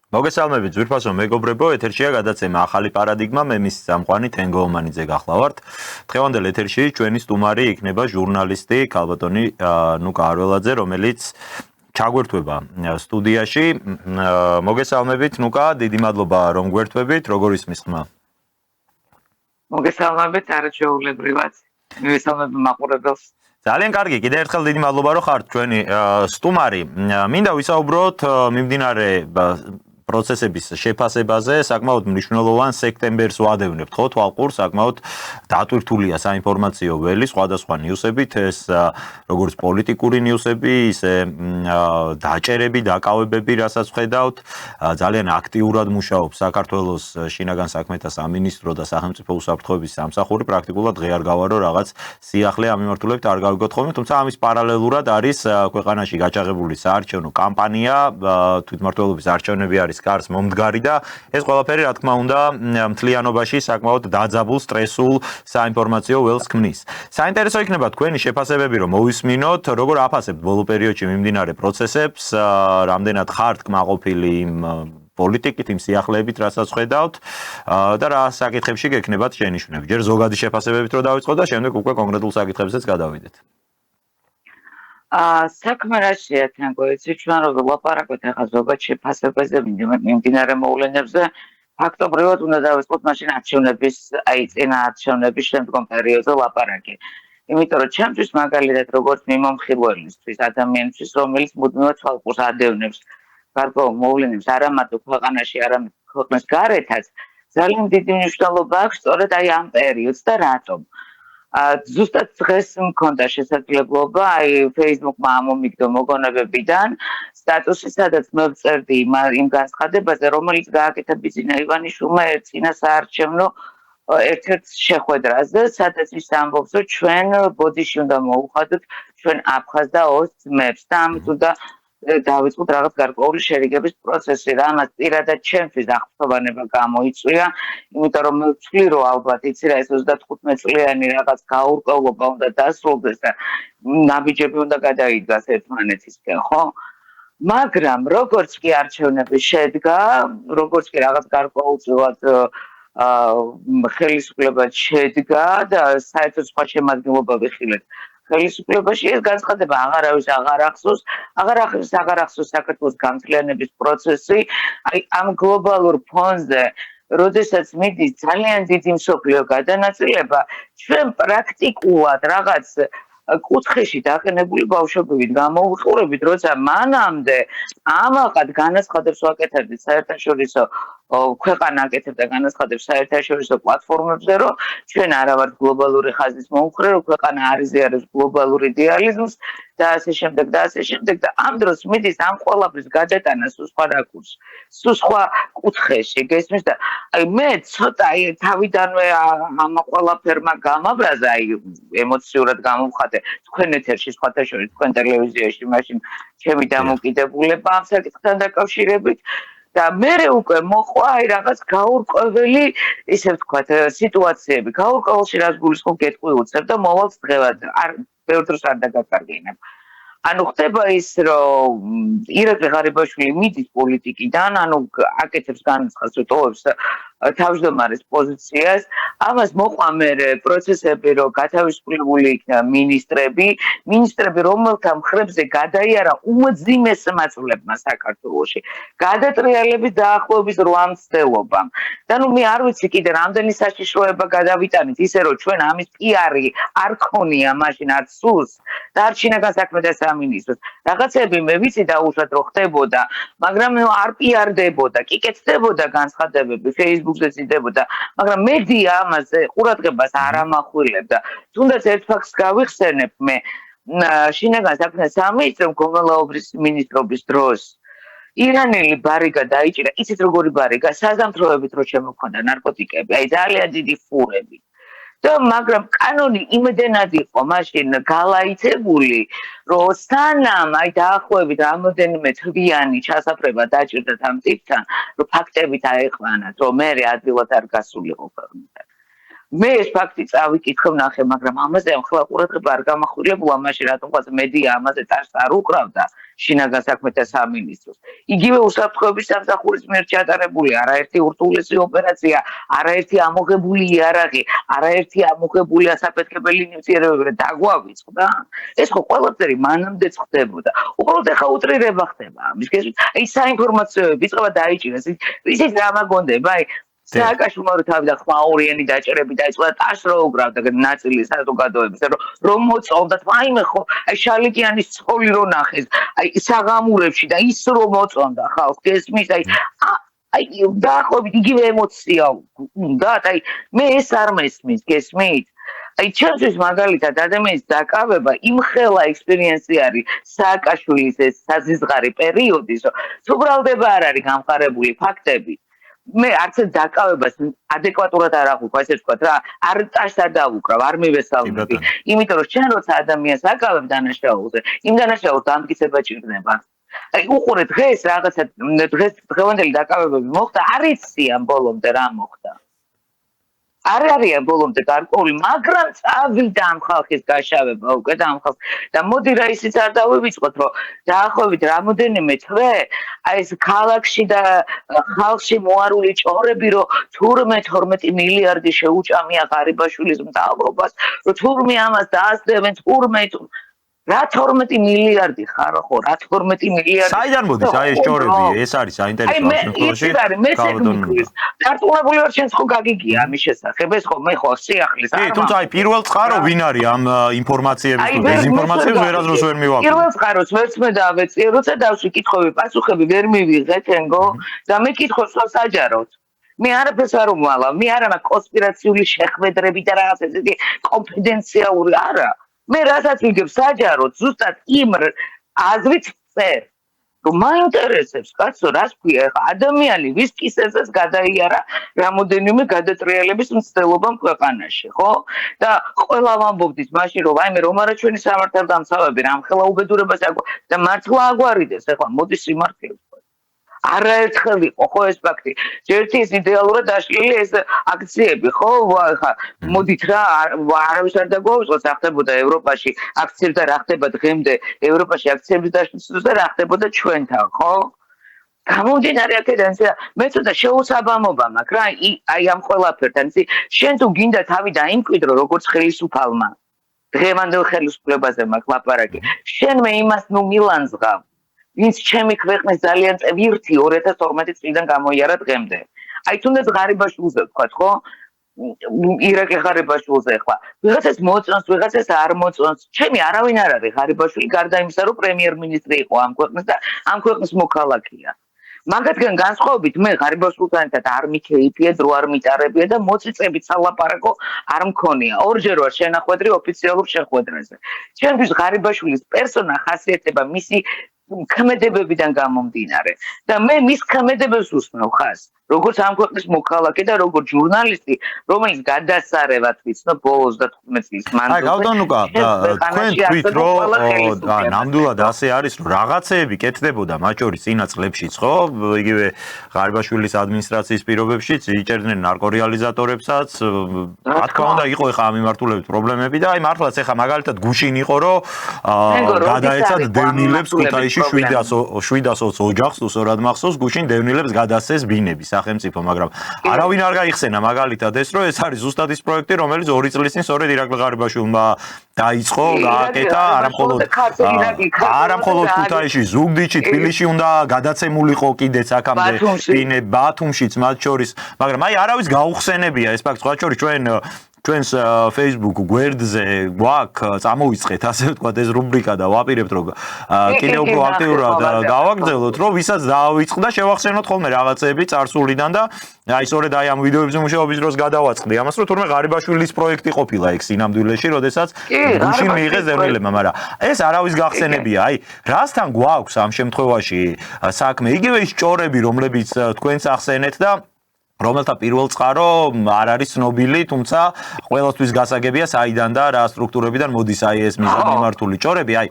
მოგესალმებით ძვირფასო მეგობრებო, ეთერშია გადაცემა ახალი პარადიგმა, მე მის სამყარო თენგო ომანიძე გახლავართ. დღევანდელ ეთერში ჩვენი სტუმარი იქნება ჟურნალისტი ქალბატონი ნუკა არველაძე, რომელიც ჩაგვერთვება სტუდიაში. მოგესალმებით ნუკა, დიდი მადლობა რომ გვერთვებით, როგორ ისმის ხმა? მოგესალმებით არაჩვეულებრივად. მივესალმებ მაყურებელს. ძალიან კარგი, კიდევ ერთხელ დიდი მადლობა რომ ხართ ჩვენი სტუმარი. მინდა ვისაუბროთ მიმდინარე პროცესების შეფასებაზე, საკმაოდ მნიშვნელოვან სექტემბერს ვადევნებთ, ხო, თვალყურს, საკმაოდ დატვირთულია საინფორმაციო ველი, სხვადასხვა ნიუსებით, ეს როგორც პოლიტიკური ნიუსები, ისე დაჭერები, დაკავებები, რასაც ხედავთ, ძალიან აქტიურად მუშაობს საქართველოს შინაგან საქმეთა სამინისტრო და სახელმწიფო უსაფრთხოების სამსახური, პრაქტიკულად დღე არ გავა რომ რაღაც სიახლე ამ მიმართულებით არ გავიგოთ ხოლმე, თუმცა ამის პარალელურად არის ქვეყანაში გაჩაღებული საარჩევნო კამპანია, თვითმმართველობის არჩევნები არის კარს მომდგარი და ეს ყველაფერი რა თქმა უნდა მთლიანობაში საკმაოდ დაძაბულ სტრესულ საინფორმაციო ველს ქმნის. საინტერესო იქნება თქვენი შეფასებები რომ მოვისმინოთ, როგორ აფასებთ ბოლო პერიოდში მიმდინარე პროცესებს, რამდენად ხართ კმაყოფილი იმ პოლიტიკით, იმ სიახლეებით, რასაც ხედავთ და რა საკითხებში გექნებათ შენიშვნები. ჯერ ზოგადი შეფასებებით რომ დავიწყოთ და შემდეგ უკვე კონკრეტულ საკითხებზეც გადავიდეთ. საქმე რაშია თანგო, იცი ჩვენ რომ ვლაპარაკობთ ახლა ზოგად შეფასებაზე, მიმდინარე მოვლენებზე, ფაქტობრივად უნდა დავიწყოთ მაშინ არჩევნების, წინა არჩევნების შემდგომ პერიოდზე ლაპარაკი. იმიტომ რომ ჩემთვის მაგალითად როგორც მიმომხილველისთვის, ადამიანისთვის, რომელიც მუდმივად თვალყურს ადევნებს გარკვეულ მოვლენებს არა მარტო ქვეყანაში, არამედ ქვეყნის გარეთაც, ძალიან დიდი მნიშვნელობა აქვს სწორედ აი ამ პერიოდს და რატომ. ზუსტად დღეს მქონდა შესაძლებლობა Facebook-მა ამომიგდო მოგონებებიდან სტატუსი, სადაც მე ვწერდი იმ განცხადებაზე, რომელიც გააკეთა ბიძინა ივანიშვილმა წინა საარჩევნო ერთ-ერთ შეხვედრაზე, სადაც ის ამბობს, რომ ჩვენ ბოდიში უნდა მოუხადოთ ჩვენ აფხაზ და ოს ძმებს და ამით უნდა დავიწყოთ რაღაც გარკვეული შერიგების პროცესი, რამაც პირადად ჩემთვის აღფრთოვანება გამოიწვია, იმიტომ რომ მე ვთვლი, რომ ალბათ იცი რა ეს 35 წლიანი რაღაც გაურკვევლობა უნდა დასრულდეს და ნაბიჯები უნდა გადაიდგას ერთმანეთისკენ, ხო? მაგრამ როგორც კი არჩევნები შედგა, როგორც კი რაღაც გარკვეულწილად ხელისუფლება შედგა და საერთოდ სხვა შემადგენლობა ვიხილეთ ხელისუფლებაში, ეს განცხადება აღარავის აღარ ახსოვს საქართველოს გამძლიანების პროცესი, აი ამ გლობალურ ფონზე, როდესაც მიდის ძალიან დიდი მსოფლიო გადანაწილება, ჩვენ პრაქტიკულად რაღაც კუთხეში დაყენებული ბავშვებით გამოვიყურებით, როცა მანამდე ამაყად განაცხადებს ვაკეთებდით საერთაშორისო ქვეყანა აკეთებდა განაცხადებს საერთაშორისო პლატფორმებზე, რომ ჩვენ არა ვართ გლობალური ხაზის მომხრე, რომ ქვეყანა არ იზიარებს გლობალურ იდეალიზმს და ასე შემდეგ და ამ დროს მიდის ამ ყველაფრის გადატანა სულ სხვა რაკურსში, სულ სხვა კუთხეში, გესმის და აი მე ცოტა თავიდანვე ამ ყველაფერმა გამაბრაზა, აი ემოციურად გამოვხატე თქვენ ეთერში, სხვათა შორის თქვენ ტელევიზიაში, მაშინ ჩემი დამოკიდებულება ამ საკითხთან დაკავშირებით და მე უკვე მოყვა აი რაღაც გაურკვეველი, ისე ვთქვათ, სიტუაციები. გაურკვეველში რაც გულისხმობ გეტყვი უცებ და მოვალს დღევად არ ბევრ დროს არ დაგაკარგინებ. ანუ ხდება ის, რომ ირაკლი ღარიბაშვილი მიდის პოლიტიკიდან, ანუ აკეთებს განაცხადს, რომ ტოვებს თავმჯდომარის პოზიციას, ამას მოყვა მე პროცესები, რომ გათავისუფლებული იქნა მინისტრები, რომელთა მხრებზე გადაიარა უმძიმეს მაცვლებმა საქართველოში, გადატრიალების დაახლოების 8 მცდელობამ. და ნუ მე არ ვიცი კიდე რამდენი საშიშროება გადავიტანით, ისე რომ ჩვენ ამის პიარი არ ქონია მაშინ არც სულს და არ შინაგან საქმეთა სამინისტროს. რაღაცები მე ვიცი დაუშვათ რომ ხდებოდა, მაგრამ არ პიარდებოდა, კი კეთდებოდა განცხადებები, Facebook-ზე ძიდებოდა, მაგრამ მედია ამაზე ყურადღებას არ ამახვილებდა. თუნდაც ერთ ფაქტს გავიხსენებ მე, შინაგან საქმეთა სამინისტრომ გომელაობის მინისტრობის დროს ირანელი ბარიგა დაიჭირა, იცით როგორი ბარიგა, საზამთროებით რო შემოქონდა ნარკოტიკები, აი ძალიან დიდი ფურები. და მაგრამ კანონი იმდენად იყო მაშინ გალაიცებული, რომ სანამ აი დაახლოებით რამოდენიმე თვიანი ჩასაფრება დაჭირდათ ამ ტიპთან, რომ ფაქტებით აეყვანათ, რომ მე ადვილად არ გასულიყო ქვეყნიდან. მე ეს ფაქტი წავიკითხე ვნახე, მაგრამ ამაზე ახლა ყურადღება არ გამახვილებულა, მაშინ რატომღაც მედია ამაზე წარს არ უკრავდა შინაგან საქმეთა სამინისტროს. იგივე უსაფრთხოების სამსახურის მიერ ჩატარებული არაერთი ურთულესი ოპერაცია, არაერთი ამოღებული იარაღი, არაერთი ამოღებული ასაფეთქებელი ნივთიერებები დაგვავიწყდა. ეს ხო ყველაფერი მანამდეც ხდებოდა. უბრალოდ ახლა უტრირება ხდება ამის. აი საინფორმაციო ვიწყება დაიჭირეს. ისიც რა მაგონდება, აი სააკაშვილო თავი და ხმაურიანი დაჭერები დაიწყო და ტაშ რო უკრავდა ნაწილი საზოგადოების რომ მოწონდათ მაიმე ხო აი შალიკიანის ცხოვი რო ნახეს აი საღამურებში და ის რო მოწონდა ხალხს გესმის აი დაახლოებით იგივე ემოცია უნდა აი მე ეს არ მესმის გესმით აი ჩემთვის მაგალითად ადამიანის დაკავება იმხელა ექსპერიენსი არის სააკაშვილის ეს საზიზღარი პერიოდის თუ ბრალდება არ არის გამყარებული ფაქტები მე არც დაკავებას ადეკვატურად არ აღვიქვა ესე ვთქვათ რა არ ტაშს არ დავუკრავ არ მივესალმები იმიტომ რომ ჩვენ როცა ადამიანს აკავებ დანაშაულზე იმ დანაშაულს დამტკიცება ჭირდება აი უყურე დღეს რაღაცა დღევანდელი დაკავებები მოხდა არ იციან ბოლომდე რა მოხდა არ არიან ბოლომდე გარკვეული მაგრამ წავიდა ამ ხალხის გაშავება უკვე და ამ ხალხს და მოდი რა ისიც არ დავივიწყოთ რომ დაახლოებით რამოდენიმე თვე აი ეს ქალაქში და ხალხში მოარული ჭორები რომ თურმე 12 მილიარდი შეუჭამია ღარიბაშვილის მთავრობას რომ თურმე ამას დაასწრებენ თურმე რა 12 მილიარდი ხარ ხო რა 12 მილიარდი საიდან მოდის აი ეს ჭორები ეს არის საინტერესო შემთხვევაში დარწმუნებული ვარ შენს ხო გაგიგია ამის შესახებ ეს ხო მე ხო სიახლის კი თუმცა აი პირველ წყარო ვინ არის ამ ინფორმაციების თუ დეზინფორმაციების ვერასდროს ვერ მივაყენე პირველ წყაროს ვერც მე დავეწიე როცა დავში კითხვები პასუხები ვერ მივიღეთ ენგო და მე კითხავს რა საჯაროდ მე არაფერს არ უმალავ მე არ მაქვს კონსპირაციული შეხვედრები და რაღაც ესეთი კონფიდენციალური არა მე რასაც ვიგებ საჯაროდ ზუსტად იმ აზრით წერ რომ მაინტერესებს კაცო რას ქვია ხა ადამიანი ვის კისერზეც გადაიარა რამოდენიმე გადატრიალების მცდელობამ ქვეყანაში ხო და ყველა ვამბობდით მაშინ რომ აი მე რომ არა ჩვენი სამართალდამცავები რამხელა უბედურებას აქვს და მართლა აგვარიდეს ახლა მოდი სიმართლე არაერთხელ იყო ხო ეს ფაქტი ერთი ის იდეალურად დაშლილი ეს აქციები ხო ხა მოდით რა არავის არ დაგვაუწყოს რა ხდებოდა ევროპაში აქციები და რა ხდება დღემდე ევროპაში აქციების დაშლის და რა ხდებოდა ჩვენთან ხო გამომდინარე აქედან მე ცოტა შეუსაბამობა მაქვს რა აი ამ ყველაფერთან ისი შენ თუ გინდა თავი დაიმკვიდრო როგორც ხელისუფალმა დღევანდელ ხელისუფლებაზე მაქვს ლაპარაკი შენ მე იმას ნუ მილანძღავ ვინც ჩემი ქვეყნის ძალიან წევიერთი 2012 წლიდან გამოიარა დღემდე. აი თუნდაც ღარიბაშვილზე ვთქვათ, ხო? ირაკლი ღარიბაშვილზე ახლა. ვიღაცას მოწონს, ვიღაცას არ მოწონს. ჩემი არავინ არ არის ღარიბაშვილი, გარდა იმისა, რომ პრემიერ-მინისტრი იყო ამ ქვეყნის და ამ ქვეყნის მოქალაქეა. მაგათგან განსხვავებით მე ღარიბაშვილთან ერთად არ მიქეიფია, დრო არ მიტარებია და მოწიწებით სალაპარაკო არ მქონია. ორჯერ ვარ შენახვედრი ოფიციალურ შეხვედრაზე. ჩემთვის ღარიბაშვილის პერსონა ხასიათდება მისი ქმედებებიდან გამომდინარე და მე მის ქმედებებს უსმევ ხას როგორც ამ ქვეყნის მოქალაქე და როგორც ჟურნალისტი რომელიც გადასარევად ვიცნობ ბოლოს 15 წლის მანძილზე აი გავდანუკა თქვენ თვით რომ ნამდვილად ასე არის რომ რაღაცეები კეთდებოდა მათ შორის წინა წლებშიც ხო იგივე ღარიბაშვილის ადმინისტრაციის პირობებშიც იჭერდნენ ნარკორეალიზატორებსაც რა თქმა უნდა იყო ხა ამ მიმართულებით პრობლემები და აი მართლაც ხა მაგალითად გუშინ იყო რომ გადაეცათ დევნილებს ქუთაისში 720 ოჯახს თუ სწორად მახსოვს გუშინ დევნილებს გადასცეს ბინები სახელმწიფო მაგრამ არავინ არ გაიხსენა მაგალითად ეს რომ ეს არის ზუსტად ის პროექტი რომელიც 2 წლის წინ სწორედ ირაკლი ღარიბაშვილმა დაიწყო გააკეთა არამხოლოდ ქუთაისში ზუგდიდში თბილისში უნდა გადაცემულიყო კიდეც აქამდე ბინები ბათუმშიც მათ შორის მაგრამ აი არავის გაუხსენებია ეს ფაქტი სხვა შორის ჩვენს Facebook გვერდზე გვაქვს წამოვიწყეთ ასე ვთქვათ ეს რუბრიკა და ვაპირებთ რომ კიდევ უფრო აქტიურად გავაგრძელოთ რომ ვისაც დაავიწყდა შევახსენოთ ხოლმე რაღაცეები წარსულიდან და აი სწორედ აი ამ ვიდეოებზე მუშაობის დროს გადავაწყდი ამას რომ თურმე ღარიბაშვილის პროექტი ყოფილა ეგ სინამდვილეში როდესაც გუშინ მიიღეს დევნილებმა მაგრამ ეს არავის გახსენებია აი რასთან გვაქვს ამ შემთხვევაში საქმე იგივე ის ჭორები რომლებიც თქვენს ახსენეთ და რომელთა პირველ წყარო არ არის ცნობილი, თუმცა ყველასთვის გასაგებია საიდან და რა სტრუქტურებიდან მოდის აი ეს მიმართული ჭორები, აი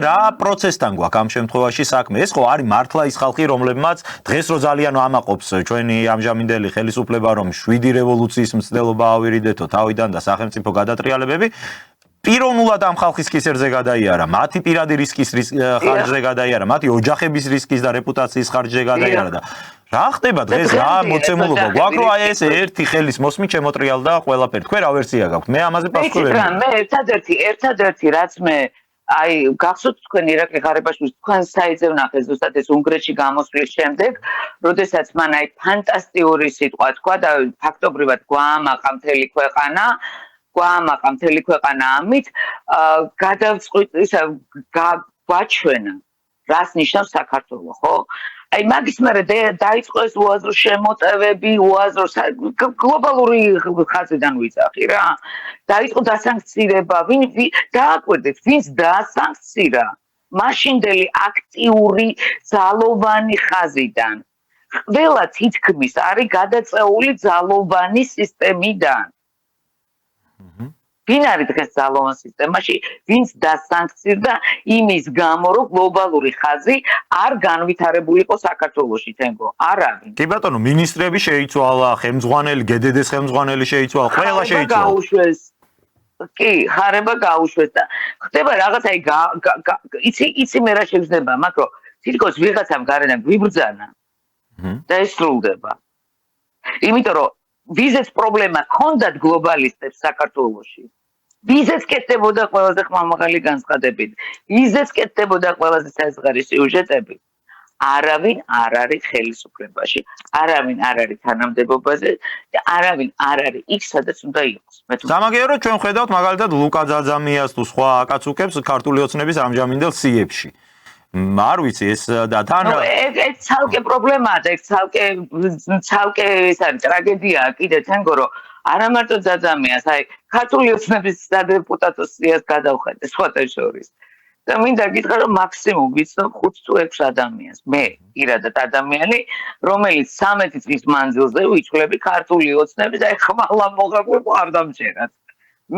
რა პროცესთან გვაქვს ამ შემთხვევაში საქმე? ეს ხო არის მართლა ის ხალხი, რომლებმაც დღეს რო ძალიან ამაყობს ჩვენი ამჟამინდელი ხელისუფლება, რომ 7 რევოლუციის მცდელობა ავირიდეთო თავიდან და სახელმწიფო გადატრიალებები პიროვნულად ამ ხალხის კისერზე გადაიარა, მათი პირადი რისკის ხარჯზე გადაიარა, მათი ოჯახების რისკის და რეპუტაციის ხარჯზე გადაიარა და რა ხდება დღეს რა მოცემულობა გვაქვს რომ აი ეს ერთი ხელის მოსმით შემოტრიალდა ყველაფერი. თქვენ რა ვერსია გაქვთ? მე ამაზე პასუხი ვერ მაქვს. მე ერთადერთი რაც მე აი გახსოვთ თქვენ ირაკლი ღარიბაშვილს თქვენ საიტზე ვნახეთ ზუსტად ეს უნგრეთში გამოსვლის შემდეგ, როდესაც მან აი ფანტასტიკური სიტყვა თქვა და ფაქტობრივად გვაამაყა მთელი ქვეყანა ამით გვაჩვენა რას ნიშნავს საქართველო, ხო? აი მაგის მერე დაიწყო ეს უაზრო შემოტევები, გლობალური ხაზიდან ვიძახი რა. დაიწყო დასანქცირება, დააკვირდეთ, ვინც დაასანქცირა? მაშინდელი აქტიური ძალოვანი ხაზიდან. ყველა თითქმის არის გადაწეული ძალოვანი სისტემიდან. ვინ არის დღეს ძალოვან სისტემაში, ვინც დასანქცირდა იმის გამო, რომ გლობალური ხაზი არ განვითარებული იყო საქართველოში თენგო. არავინ. კი ბატონო, მინისტრები შეიცვალა, ხელმძღვანელი, გედედეს ხელმძღვანელი შეიცვალა, ყველა შეიცვალა. კი, ხარება გაუშვეს და ხდება რაღაც აი იცი მე რა შეგრძნება, მაგრამ თითქოს ვიღაცამ გარედან გვიბრძანა და ეს სრულდება. იმიტომ რომ ვიზის პრობლემა ჰქონდათ გლობალისტებს საქართველოში. ვიზის კეთდებოდა ყველაზე ხმამაღალი განცხადებით. ვიზის კეთდებოდა ყველაზე საზღარი სიუჟეტები. არავინ არ არის ხელისუფლებაში, არავინ არ არის თანამდებობაზე და არავინ არ არის იქ, სადაც უნდა იყოს. სამაგიეროდ ჩვენ ხედავთ მაგალითად ლუკა ძაძამიას თუ სხვა აკაცუკებს ქართული ოცნების ამჟამინდელ სიებში. არ ვიცი ეს და თან ეს ცალკე პრობლემაა და ეს ცალკე ეს არის ტრაგედია კიდე თენგო რომ არა მარტო ძაძამიას აი ქართული ოცნების სადეპუტატო სიას გადავხედე სხვათა შორის და მინდა გითხრა რომ მაქსიმუმ ვიცნობ 5 თუ 6 ადამიანს მე პირადად ადამიანი რომელიც 13 წლის მანძილზე ვიჩვლები ქართული ოცნების აი ხმალა მოღაკვეყო არ დამჭერად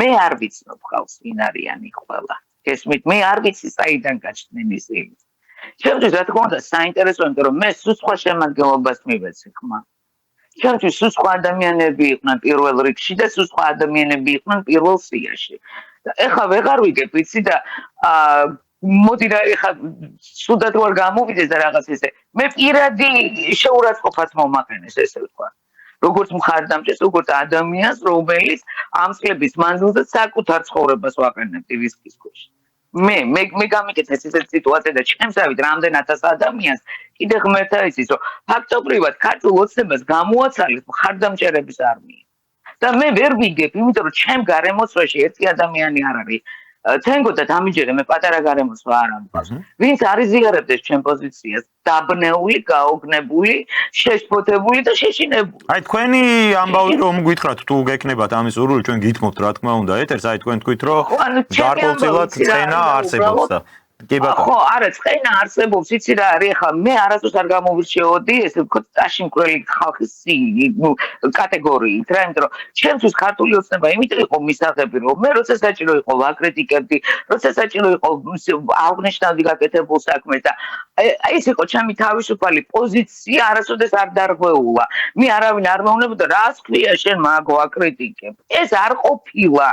მე არ ვიცნობ ხალხს ვინ არიანი ყველა ესმით მე არ ვიცი საიდან გაჩნდნენ ისინი ჩემთვის რა თქმა უნდა საინტერესოა იმიტომ რომ მე სულ სხვა შემადგენლობას მივეცი ხმა ჩემთვის სულ სხვა ადამიანები იყვნენ პირველ რიგში და სულ სხვა ადამიანები იყვნენ პირველ სიაში და ეხლა ვეღარ ვიგებ ვიცი და მოდი რა ეხლა სუდად ვარ გამოვიდეს და რაღაც ესე მე პირადი შეურაცხყოფას მომაყენეს ესე ვთქვა როგორც მხარდამჭერს როგორც ადამიანს რომელიც ამ წლების მანძილზე საკუთარ ცხოვრებას ვაყენებდი რისკის ქვეშ მე გამიკეთეს ესეთი სიტუაცია და ჩემსავით რამდენად ადამიანს კიდე ღმერთა იცის რომ ფაქტობრივად ქართულ ოცნებას გამოაცალეს მხარდამჭერების არმია და მე ვერ ვიგებ იმიტომ რომ ჩემ გარემოცვაში ერთი ადამიანი არ არის თენგო და დამიჯერე მე პატარა გარემოცვა არ ამბავს ვინც არიზიარებდეს ჩემ პოზიციას დაბნეული გაოგნებული შეშფოთებული და შეშინებული აი თქვენი ამბავი რომ გითხრათ თუ გეკნებათ ამის სურვილი ჩვენ გითმობთ რა თქმა უნდა ეთერს აი თქვენ თქვით რომ გარკვეულწილად წენა არსებობს და კი ბატონო ხო არა წენა არსებობს იცი რა არის ახლა მე არასდროს არ გამოვირჩეოდი ესე ვთქვათ წაში მკვლელი ხალხის კატეგორიით რა იმიტომ რომ ჩემთვის ქართული ოცნება იმიტომ იყო მისაღები რომ მე როცა საჭირო იყო ვაკრიტიკებდი როცა საჭირო იყო აღნიშნავდი გაკეთებულ საქმეს და აი ეს იყო ჩემი თავისუფალი პოზიცია არასოდეს არ დარღვეულა მე არავინ არ მეუბნებოდა რას ქვია შენ მაგ ვაკრიტიკებ ეს არ ყოფილა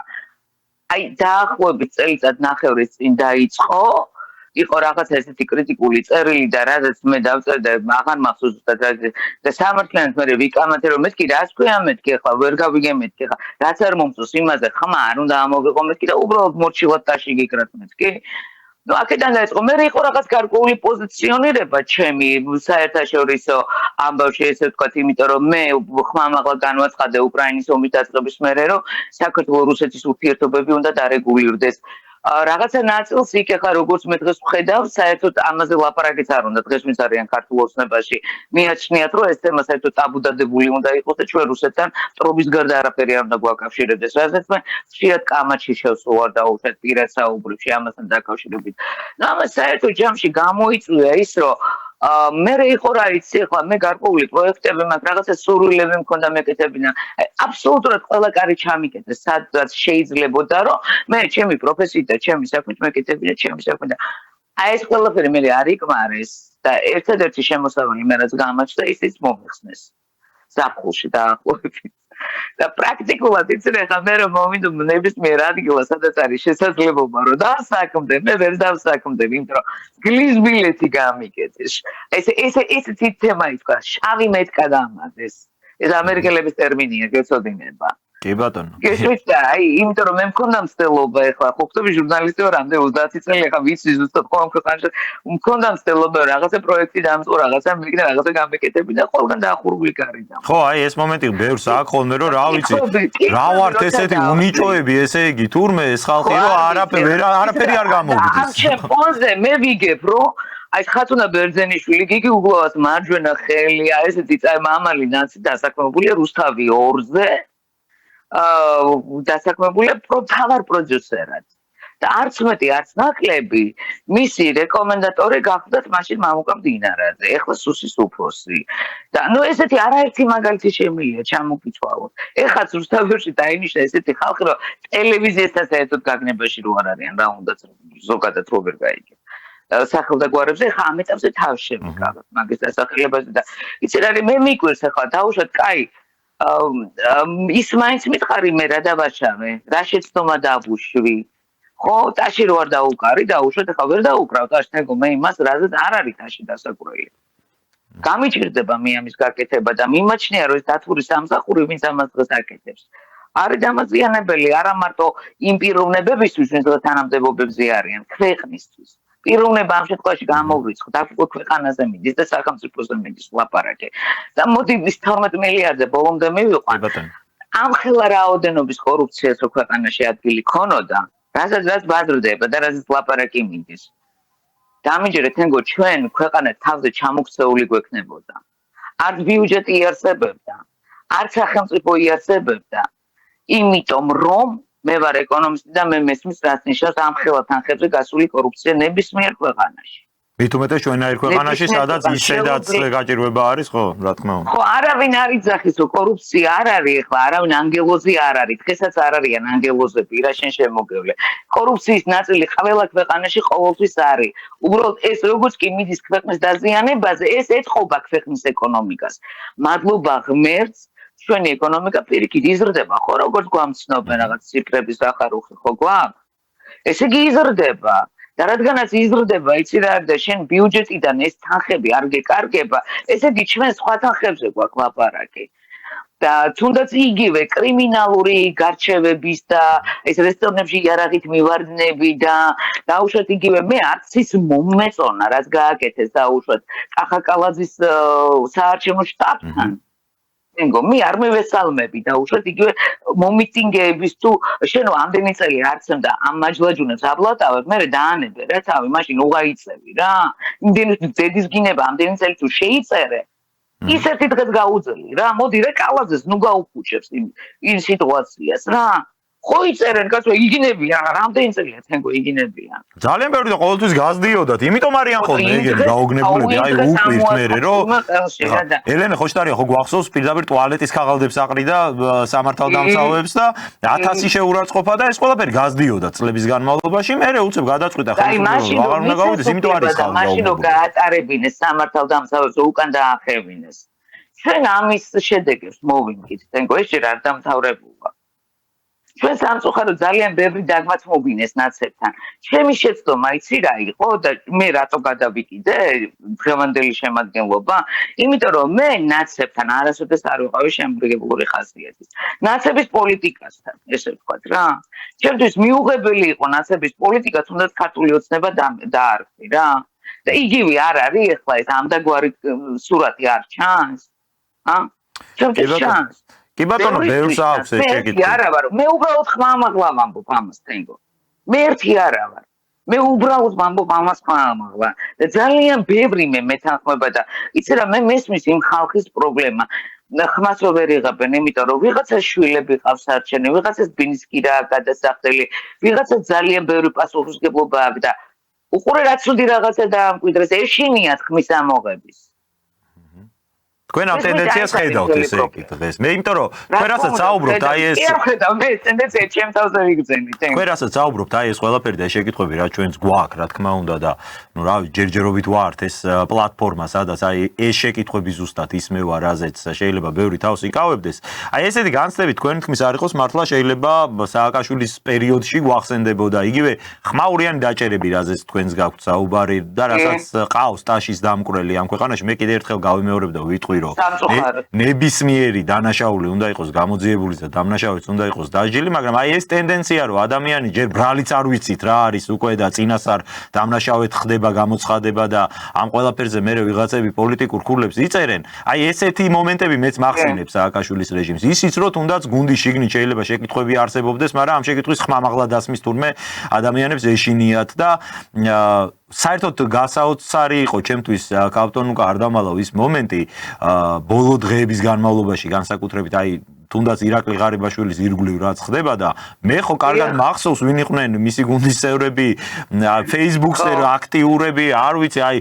აი დაახლოებით წელიწად ნახევრის წინ დაიწყო იყო რაღაცა ესეთი კრიტიკული წერილი და რადგან მე დავწერე და აღარ მახსოვს და სამართლიანად მე ვიკამათე რომ მეთქი რას ქვია მეთქი ახლა ვერ გავიგე მეთქი ახლა რაც არ მომწონს იმაზე ხმა არ უნდა ამოვიყო მეთქი და უბრალოდ მორჩილად ტაში გიკრათ მეთქი ну აქედან დაიწყო მე იყო რაღაც გარკვეული პოზიციონირება ჩემი საერთაშორისო ამბავში ესე ვთქვათ იმიტომ რომ მე ხმამაღლა განვაცხადე უკრაინის ომის დაწყების მერე რომ საქართველოს რუსეთის ურთიერთობები უნდა დარეგულირდეს რაღაცა ნაწილს იქ ახლა როგორც მე დღეს ვხედავ საერთოდ ამაზე ლაპარაკიც არ უნდა დღეს ვინც არიან ქართულ ოცნებაში მიაჩნიათ რომ ეს თემა საერთოდ ტაბუდადებული უნდა იყოს და ჩვენ რუსეთთან ტრობის გარდა არაფერი არ უნდა გვაკავშირებდეს რადგან მე ხშირად კამათში შევსვარ და უშეთ პირად საუბრებში ამასთან დაკავშირებით და ამას საერთოდ ჯამში გამოიწვია ის რომ მე იყო რა იცი ახლა მე გარკვეული პროექტები მაქვს რაღაცა სურვილები მქონდა მეკეთებინა აბსოლუტურად ყველა კარი ჩამიკეთე სადაც შეიძლებოდა რომ მე ჩემი პროფესიით და ჩემი საქმით მეკეთებინა ჩემი საქმით და აი ეს ყველაფერი მე არ იკმარეს და ერთადერთი შემოსავალი მე რაც გამაჩნდა ის მომიხსნეს ზაფხულში დაახლოებით და პრაქტიკულად იცი ხა მე რომ მომიდო ნებისმიერ ადგილას სადაც არის შესაძლებლობა რომ დავსაქმდე მე ვერ დავსაქმდები იმიტომ რომ გლის ბილეთი გამიკეთეს ესეთი თემა ითქვა შავი მეტკა დამადეს ეს ამერიკელების ტერმინია გეცოდინება კი ბატონო გესმით და აი იმიტომ რომ მე მქონდა მცდელობა ეხლა ხო ხტები ჟურნალისტი ვარ ამდე 30 წელი ეხლა ვიცი ზუსტად ყოველ ქვეყანაში მქონდა მცდელობა რაღაცა პროექტი დამწყო რაღაცა მიგდა რაღაცა გამეკეთები და ყველგან დაახურული გარიდა ხო აი ეს მომენტი ბევრს აქვს ხოლმე რომ რა ვიცი რა ვართ ესეთი უნიჭოები ესე იგი თურმე ეს ხალხი რომ არაფერი არ გამოგდის ამ ჩემპონზე მე ვიგებ რომ აი ხათუნა ბერძენიშვილი გიგი უგლოვას მარჯვენა ხელია ესეთი მამალი ნაცი დასაქმებულია რუსთავი 2-ზე დასაქმებულია თავარ პროდიუსერად და არც მეტი არც ნაკლები მისი რეკომენდატორი გახდათ მაშინ მამუკა მდინარაძე ეხლა სუსის უფროსი და ნუ ესეთი არაერთი მაგალითი შემიძლია ჩამოგიცვალოთ ეხლა რუსთავში დაინიშნა ესეთი ხალხი რომ ტელევიზიასთან საერთოდ გაგნებაში რო არ არიან რა უნდაც ზოგადად როგორ გაიგე სახელდაგვარებზე ხა ამ ეტაპზე თავს შევიკავებ მაგის დასახელებაზე და იცი რა მე მიკვირს ახლა დაუშვათ კაი ის მაინც მითხარი მე რა დავაჩავე რა შეცდომა დავუშვი ხო ტაში რო არ დაუკარი დაუშვათ ახლა ვერ დაუკრავ ტაში თქო მე იმას რაზეც არ არის ტაში დასაკვრელი გამიჭირდება მე ამის გაკეთება და მიმაჩნია რომ ეს დათური სამსახური ვინც ამას დღეს აკეთებს არის დამაზიანებელი არა მარტო იმ პიროვნებებისთვის ვინც თანამდებობებზე არიან ქვეყნისთვის პიროვნება ამ შემთხვევაში გამოვრიცხოთ აქ ქვეყანაზე მიდის და სახელმწიფოზე მიდის ლაპარაკი და მოდი ის 12 მილიარდზე ბოლომდე მივიყვან ამ ხელა რაოდენობის კორუფციას რო ქვეყანაში ადგილი ქონოდა რასაც ბაზრდება და რასაც ლაპარაკი მიდის დამიჯერეთ თენგო ჩვენ ქვეყანა თავზე ჩამოქცეული გვექნებოდა არც ბიუჯეტი იარსებებდა არც სახელმწიფო იარსებებდა იმიტომ რომ მე ვარ ეკონომისტი და მე მესმის რას ნიშნავს ამ ხელა თანხებზე გასული კორუფცია ნებისმიერ ქვეყანაში. მით უმეტეს ჩვენაირ ქვეყანაში სადაც ისედაც გაჭირვება არის ხო, რა თქმა უნდა. ხო, არავინ არ იძახის რომ კორუფცია არ არის, ახლა არავინ ანგელოზი არ არის, დღესაც არ არიან ანგელოზები, რა შენ შემოგევლე. კორუფციის ნაწილი ყველა ქვეყანაში ყოველთვის არის. უბრალოდ ეს როგორც კი მიდის ქვეყნის დაზიანებაზე, ეს ეთყობა ქვეყნის ეკონომიკას. მადლობა ღმერთს ჩვენი ეკონომიკა პირიქით იზრდება, ხო, როგორც გვამცნობენ რაღაც ციფრების ახარუხი, ხო გვაქვს? ესე იგი იზრდება. და რადგანაც იზრდება, იცი რა არის და შენ ბიუჯეტიდან ეს თანხები არ გეკარგება, ესე იგი ჩვენ სხვა თანხებზე გვაქვს ლაპარაკი. და თუნდაც იგივე კრიმინალური გარჩევების და ეს რესტორნებში იარაღით მივარდნები და დაუშვათ იგივე მე არც ის მომეწონა, რაც გააკეთეს დაუშვათ კახაკალაძის საარჩევნო შტაბთან. ენგო მე არ მევესალმები და უშუალოდ იგივე მომიტინგეების თუ შენო ამდენი წელი არცემ და ამ მაჯლაჯუნებს აბლატავებ მე დაანებე რა თავი მაშინ უღაიწევი რა იმდენი ძედის გინება ამდენი წელი თუ შეიწერე ის ერთი დღეს გაუძლი რა მოდი რა კალაძეს ნუ გაუფუჭებს იმ სიტუაციას რა ხო იწერენ კაცო იგინებიან რამდენი წელია თენგო იგინებიან ძალიან ბევრი და ყოველთვის გაზდიოდათ იმიტომ არიან ხოლმე ეგენი გაოგნებულები აი უყვირთ მერე რომ ელენე ხოშტარია ხო გვახსოვს პირდაპირ ტუალეტის ქაღალდებს აყრიდა სამართალდამცავებს და 1000 შეურაცხყოფა და ეს ყველაფერი გაზდიოდა წლების განმავლობაში მერე უცებ გადაწყვიტა ხელისუფლება აღარ უნდა გავიდეს იმიტომ არის ხალხი მაშინ რომ გაატარებინეს სამართალდამცავებს უკან დაახევინეს ჩვენ ამის შედეგებს მოვიმგით თენგო ეს ჯერ არ დამთავრებულა ჩვენ სამწუხაროდ ძალიან ბევრი დაგმათმობინეს ნაცებთან. ჩემი შეცდომა იცი რა იყო და მე რატო გადავიკიდე დღევანდელი შემადგენლობა? იმიტომ რომ მე ნაცებთან არასოდეს არ ვიყავი შემდგრებული ხასიათის. ნაცების პოლიტიკასთან, ესე ვთქვათ რა. ჩემთვის მიუღებელი იყო ნაცების პოლიტიკა, თუნდაც ქართული ოცნება დაარქვი რა. და იგივე არ არის ახლა ეს ამდაგვარი სურათი არ ჩანს? ჩემთვის ჩანს. კი ბატონო, ბევრს აქვს ეს შეკითხვა. მე არა ვარ, მე უბრალოდ ხმამაღლა ვამბობ ამას თენგო. მე ერთი არა ვარ. მე უბრალოდ ვამბობ ამას ხმამაღლა და ძალიან ბევრი მე მეთანხმება და იცი რა მე მესმის იმ ხალხის პრობლემა. ხმას რო ვერ იღებენ, იმიტომ რომ ვიღაცა შვილები ყავს არჩენი, ვიღაცას ბინისკი რა გადასახდელი, ვიღაცა ძალიან ბევრი პასუხისმგებლობა აქვს და უყურე რა ცუდი რაღაცა დაამკვიდრეს, ეშინიათ ხმის ამოღების. თქვენ ამ ტენდენციას ხედავთ ესე იგი დღეს. მე იმიტომ რომ თქვენ რასაც საუბრობთ, აი ეს კი ხედავ, მე ტენდენცია ჩემ თავზე ვიგრძენი. თქვენ რასაც საუბრობთ, აი ეს ყველაფერი და ეს შეკითხვები რა ჩვენს გვაქვს, რა თქმა უნდა და ნუ რა ჯერჯერობით ვართ ეს პლატფორმა, სადაც აი ეს შეკითხვები ზუსტად ისმევა, რაზეც შეიძლება ბევრი თავს იკავებდეს. აი ესეთი განცდები თქვენ თქმის არ იყოს, მართლა შეიძლება სააკაშვილის პერიოდში გვახსენდებოდა იგივე ხმაურიანი დაჭერები, რაზეც თქვენს გაქვთ საუბარი და რასაც ყავს ტაშის დამკვრელი ამ ქვეყანაში. მე კიდევ ერთხელ გავიმეორებ და ვიტყვი ნებისმიერი დანაშაული უნდა იყოს გამოძიებული და დამნაშავეც უნდა იყოს დასჯილი, მაგრამ აი ეს ტენდენცია რომ ადამიანი ჯერ ბრალიც არ ვიცით რა არის უკვე და წინასწარ დამნაშავედ ხდება, გამოცხადება და ამ ყველაფერზე მერე ვიღაცები პოლიტიკურ ქურლებს იწერენ. აი ესეთი მომენტები მეც მახსენებს სააკაშვილის რეჟიმს. ისიც რომ თუნდაც გუნდის შიგნით შეიძლება შეკითხვები არსებობდეს, მაგრამ ამ შეკითხვის ხმამაღლა დასმის თურმე ადამიანებს ეშინიათ და საერთოდ გასაოცარი იყო ჩემთვის კაპიტონ გარდამალავ ის მომენტი ბოლო დღეების განმავლობაში განსაკუთრებით აი თუნდაც ირაკლი ღარიბაშვილის ირგვლივ რაც ხდება და მე ხო კარგად მახსოვს ვინ იყვნენ მისი გუნდის წევრები Facebook-ზე აქტიურები არ ვიცი აი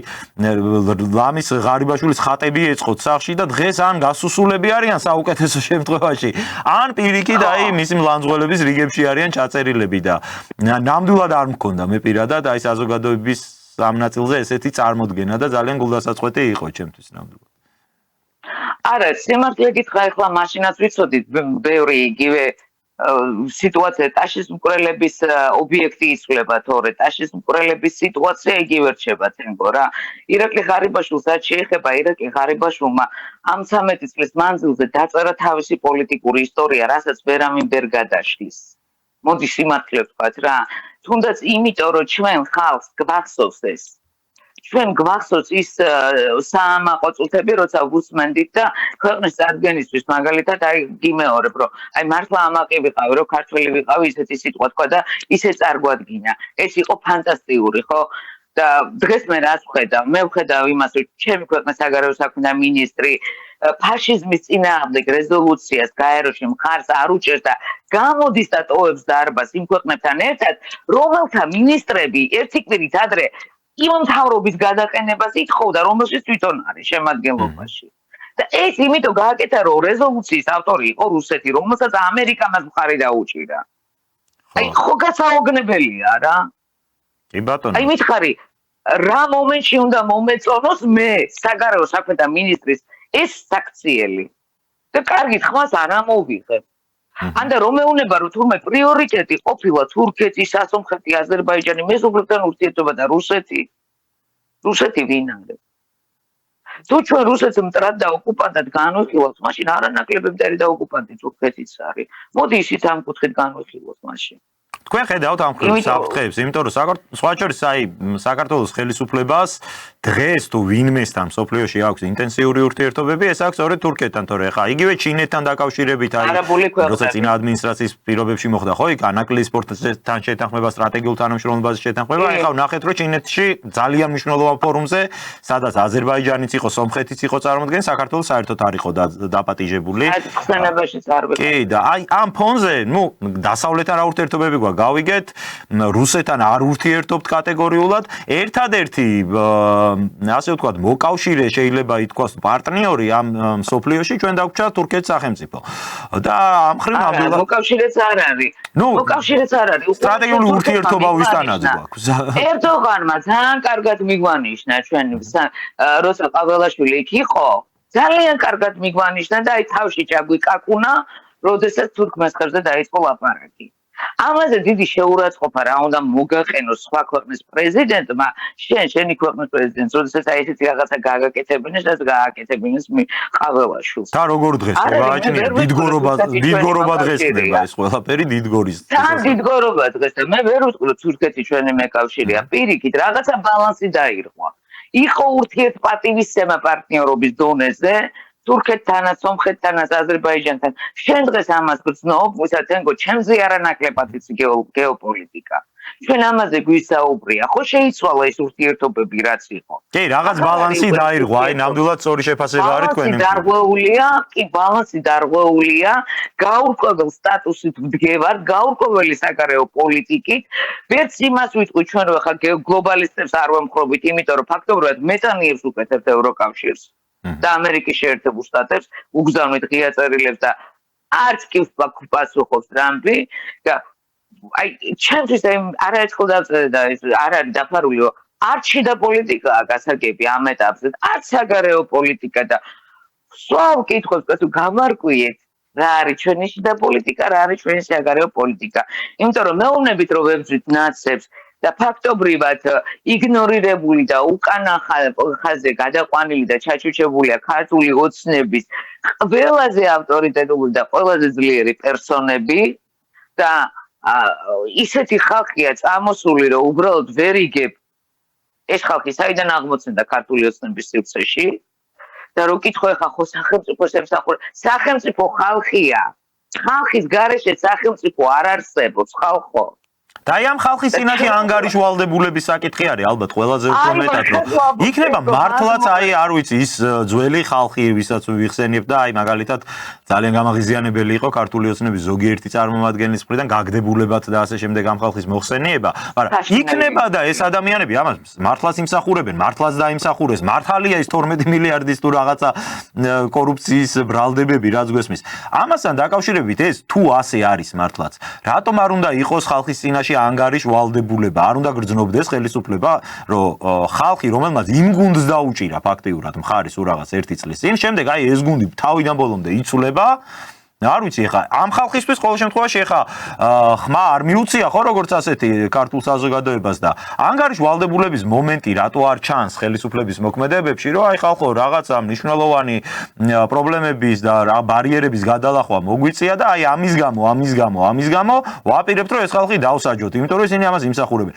ლამის ღარიბაშვილის ხატები ეწყოთ სახში და დღეს ან გასუსულები არიან საუკეთესო შემთხვევაში ან პირიქით აი მისი მლანძღველების რიგებში არიან ჩაწერილები და ნამდვილად არ მქონდა მე პირადად აი საზოგადოების ამ ნაწილზე ესეთი წარმოდგენა და ძალიან გულდასაწყვეტი იყო ჩემთვის ნამდვილად. არა, სიმართლე გითხრა, ახლა მაშინაც ვიცოდით ბევრი იგივე სიტუაცია ტაშის მკვლელების ობიექტი იცვლება თორე ტაშის მკვლელების სიტუაცია იგივე რჩება თენგო რა. ირაკლი ღარიბაშვილს რაც შეეხება ირაკლი ღარიბაშვილმა ამ 13 წლის მანძილზე დაწერა თავისი პოლიტიკური ისტორია, რასაც ვერავინ ვერ გადაშლის. მოდი სიმართლე ვთქვათ რა. თუნდაც იმიტომ რომ ჩვენ ხალხს გვახსოვს ეს ჩვენ გვახსოვს ის საამაყო წუთები, როცა ვუსმენდით და ქვეყნის წარდგენისთვის მაგალითად აი გიმეორებ, რომ აი მართლა ამაყი ვიყავი, რომ ქართველი ვიყავი, ისეთი სიტყვა თქვა და ისე წარგვადგინა. ეს იყო ფანტასტიკური, ხო? და დღეს მე რას ვხედავ? მე ვხედავ იმას, რომ ჩემი ქვეყნის საგარეო საქმეთა მინისტრი ფაშიზმის წინააღმდეგ რეზოლუციას გაეროში მხარს არ უჭერს და გამოდის და ტოვებს დარბაზს იმ ქვეყნებთან ერთად, რომელთა მინისტრები ერთი კვირით ადრე იმ მთავრობის გადაყენებას ითხოვდა, რომელშიც თვითონ არის შემადგენლობაში. და ეს იმიტომ გააკეთა, რომ რეზოლუციის ავტორი იყო რუსეთი, რომელსაც ამერიკამაც მხარი დაუჭირა. აი ხო გასაოგნებელია რა. კი ბატონო. აი მითხარი, რა მომენტში უნდა მომეწონოს მე საგარეო საქმეთა მინისტრის ეს საქციელი. და კარგი ხმას არ ამოვიღებ. ანდა რომ მეუნება რომ თურმე პრიორიტეტი ყოფილა თურქეთი, სასომხეთი, აზერბაიჯანი, მეზობლებთან ურთიერთობა და რუსეთი. რუსეთი ვინ არის? თუ ჩვენ რუსეთს მტრად და ოკუპანტად განვიხილავთ, მაშინ არანაკლები მტერი და ოკუპანტი თურქეთიც არის. მოდი ისიც ამ კუთხით განვიხილოთ მაშინ. თქვენ ხედავთ ამ საფრთხეებს, იმიტომ რომ სხვა შორის აი საქართველოს ხელისუფლებას დღეს თუ ვინმესთან სოფლიოში აქვს ინტენსიური ურთიერთობები, ეს აქვს სწორედ თურქეთთან, თორე ხა იგივე ჩინეთთან დაკავშირებით აი როცა წინა ადმინისტრაციის პირობებში მოხდა ხო იქ ანაკლიის პორტთან შეთანხმება, სტრატეგიულ თანამშრომლობაზე შეთანხმება, აი ხა ნახეთ რომ ჩინეთში ძალიან მნიშვნელოვან ფორუმზე, სადაც აზერბაიჯანიც იყო, სომხეთიც იყო წარმოდგენილი, საქართველოს საერთოდ არ იყო დაპატიჟებული. კი და აი ამ ფონზე, ნუ დასავლეთთან რა ურთიერთობები გვაქვს გავიგეთ, რუსეთთან არ ურთიერთობთ კატეგორიულად, ერთადერთი ასე ვთქვათ, მოკავშირე შეიძლება ითქვას პარტნიორი ამ სოფლიოში ჩვენ დაგვჭა თურქეთის სახელმწიფო. და ამ მხრივ ნამდვილად მოკავშირეც არ არის. მოკავშირეც არ არის. სტრატეგიული ურთიერთობა ვისთანაც გვაქვს. ერდოღანმა ძალიან კარგად მიგვანიშნა ჩვენ, როცა ყაველაშვილი იქ იყო, ძალიან კარგად მიგვანიშნა და აი თავში ჩაგვიკაკუნა, როდესაც თურქმენს ხერხზე დაიწყო ლაპარაკი. ამაზე დიდი შეურაცხყოფა რა უნდა მოგაყენოს სხვა ქვეყნის პრეზიდენტმა, შენი ქვეყნის პრეზიდენტს, როდესაც აი ესეთი რაღაცა გააკეთებინეს, რაც გააკეთებინეს ყაველაშვილს. და როგორ დღეს გააჩნია დიდგორობა დღეს ხდება ეს ყველაფერი დიდგორის. თან დიდგორობა დღეს და მე ვერ ვიტყვი თურქეთი ჩვენი მეკავშირეა, პირიქით რაღაცა ბალანსი დაირღვა. იყო ურთიერთპატივისცემა პარტნიორობის დონეზე თურქეთთანაც, სომხეთთანაც, აზერბაიჯანთან. შენ დღეს ამას გრძნობ, ვისაც თენგო ჩემზე არანაკლებად იცი გეოპოლიტიკა. ჩვენ ამაზე გვისაუბრია, ხო შეიცვალა ეს ურთიერთობები რაც იყო. კი, რაღაც ბალანსი დაირღვა, აი ნამდვილად სწორი შეფასება არის თქვენი. ბალანსი დარღვეულია, გაურკვეველ სტატუსით ვდგევართ, გაურკვეველი საგარეო პოლიტიკით. ვერც იმას ვიტყვი ჩვენ რომ ხა გლობალისტებს არ ვემხრობით, იმიტომ რომ ფაქტობრივად მეტანიებს უკეთებთ ევროკავშირს და ამერიკის შეერთებულ შტატებს, უგზავნით ღია წერილებს და არც კი პასუხობს ტრამპი და აი ჩემთვის არაერთხელ დავწერე და ეს არ არის დაფარული რომ არც შიდა პოლიტიკაა გასაგები ამ ეტაპზე არც საგარეო პოლიტიკა და სულ კითხავს თუ გამარკვიეთ რა არის ჩვენი შიდა პოლიტიკა რა არის ჩვენი საგარეო პოლიტიკა იმიტომ რომ მეუბნებით რომ ვებძვით ნაცებს და ფაქტობრივად იგნორირებული და უკანა ხაზზე გადაყვანილი და ჩაჩუჩებულია ქართული ოცნების ყველაზე ავტორიტეტული და ყველაზე ძლიერი პერსონები და ისეთი ხალხია წამოსული რომ უბრალოდ ვერ იგებ ეს ხალხი საიდან აღმოცენდა ქართული ოცნების სივრცეში და რო კითხო ეხა ხო სახელმწიფოს ემსახურება სახელმწიფო ხალხია ხალხის გარეშე სახელმწიფო არ არსებობს ხალხო და აი ამ ხალხის წინაშე ანგარიშვალდებულების საკითხი არის ალბათ ყველაზე უფრო მეტად რომ იქნება მართლაც აი არ ვიცი ის ძველი ხალხი ვისაც ვიხსენებ და აი მაგალითად ძალიან გამაღიზიანებელი იყო ქართული ოცნების ზოგიერთი წარმომადგენლის მხრიდან გაგდებულებად და ასე შემდეგ ამ ხალხის მოხსენიება მაგრამ იქნება და ეს ადამიანები ამას მართლაც იმსახურებენ მართლაც დაიმსახურეს მართალია ის 12 მილიარდის თუ რაღაცა კორუფციის ბრალდებები რაც გვესმის ამასთან დაკავშირებით ეს თუ ასე არის მართლაც რატომ არ უნდა იყოს ხალხის წინაშე ანგარიშვალდებულება არ უნდა გრძნობდეს ხელისუფლება რომ ხალხი რომელმაც იმ გუნდს დაუჭირა ფაქტიურად მხარი სულ რაღაც 1 წლის წინ შემდეგ აი ეს გუნდი თავიდან ბოლომდე იცვლება არ ვიცი ხა ამ ხალხისთვის ყოველ შემთხვევაში ხა ხმა არ მიუწია ხო როგორც ასეთი ქართულ საზოგადოებას და ანგარიშვალდებულების მომენტი რატო არ ჩანს ხელისუფლების მოქმედებებში რომ აი ხალხო რაღაცა მნიშვნელოვანი პრობლემების და რა ბარიერების გადალახვა მოგვიწია და აი ამის გამო ვაპირებთ რომ ეს ხალხი დავსაჯოთ იმიტომ რომ ისინი ამას იმსახურებენ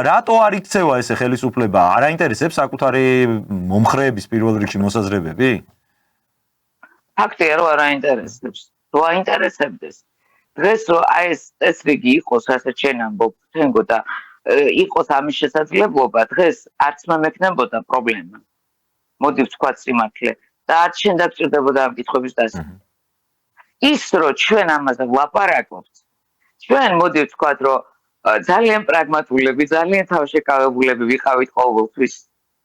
რატო არ იქცევა ესე ხელისუფლება არ აინტერესებს საკუთარი მომხრეების პირველ რიგში მოსაზრებები ფაქტია რომ არ აინტერესებს რო აინტერესებდეს დღეს რო აი ეს წესრიგი იყოს რასაც შენ ამბობ თენგო და იყოს ამის შესაძლებლობა დღეს არც მექნებოდა პრობლემა მოდი ვთქვათ სიმართლე და არც შენ დაგჭირდებოდა ამ კითხვების დასაწყისად ის რო ჩვენ ამაზე ვლაპარაკობთ ჩვენ მოდი ვთქვათ რომ ძალიან პრაგმატულები ძალიან თავშეკავებულები ვიყავით ყოველთვის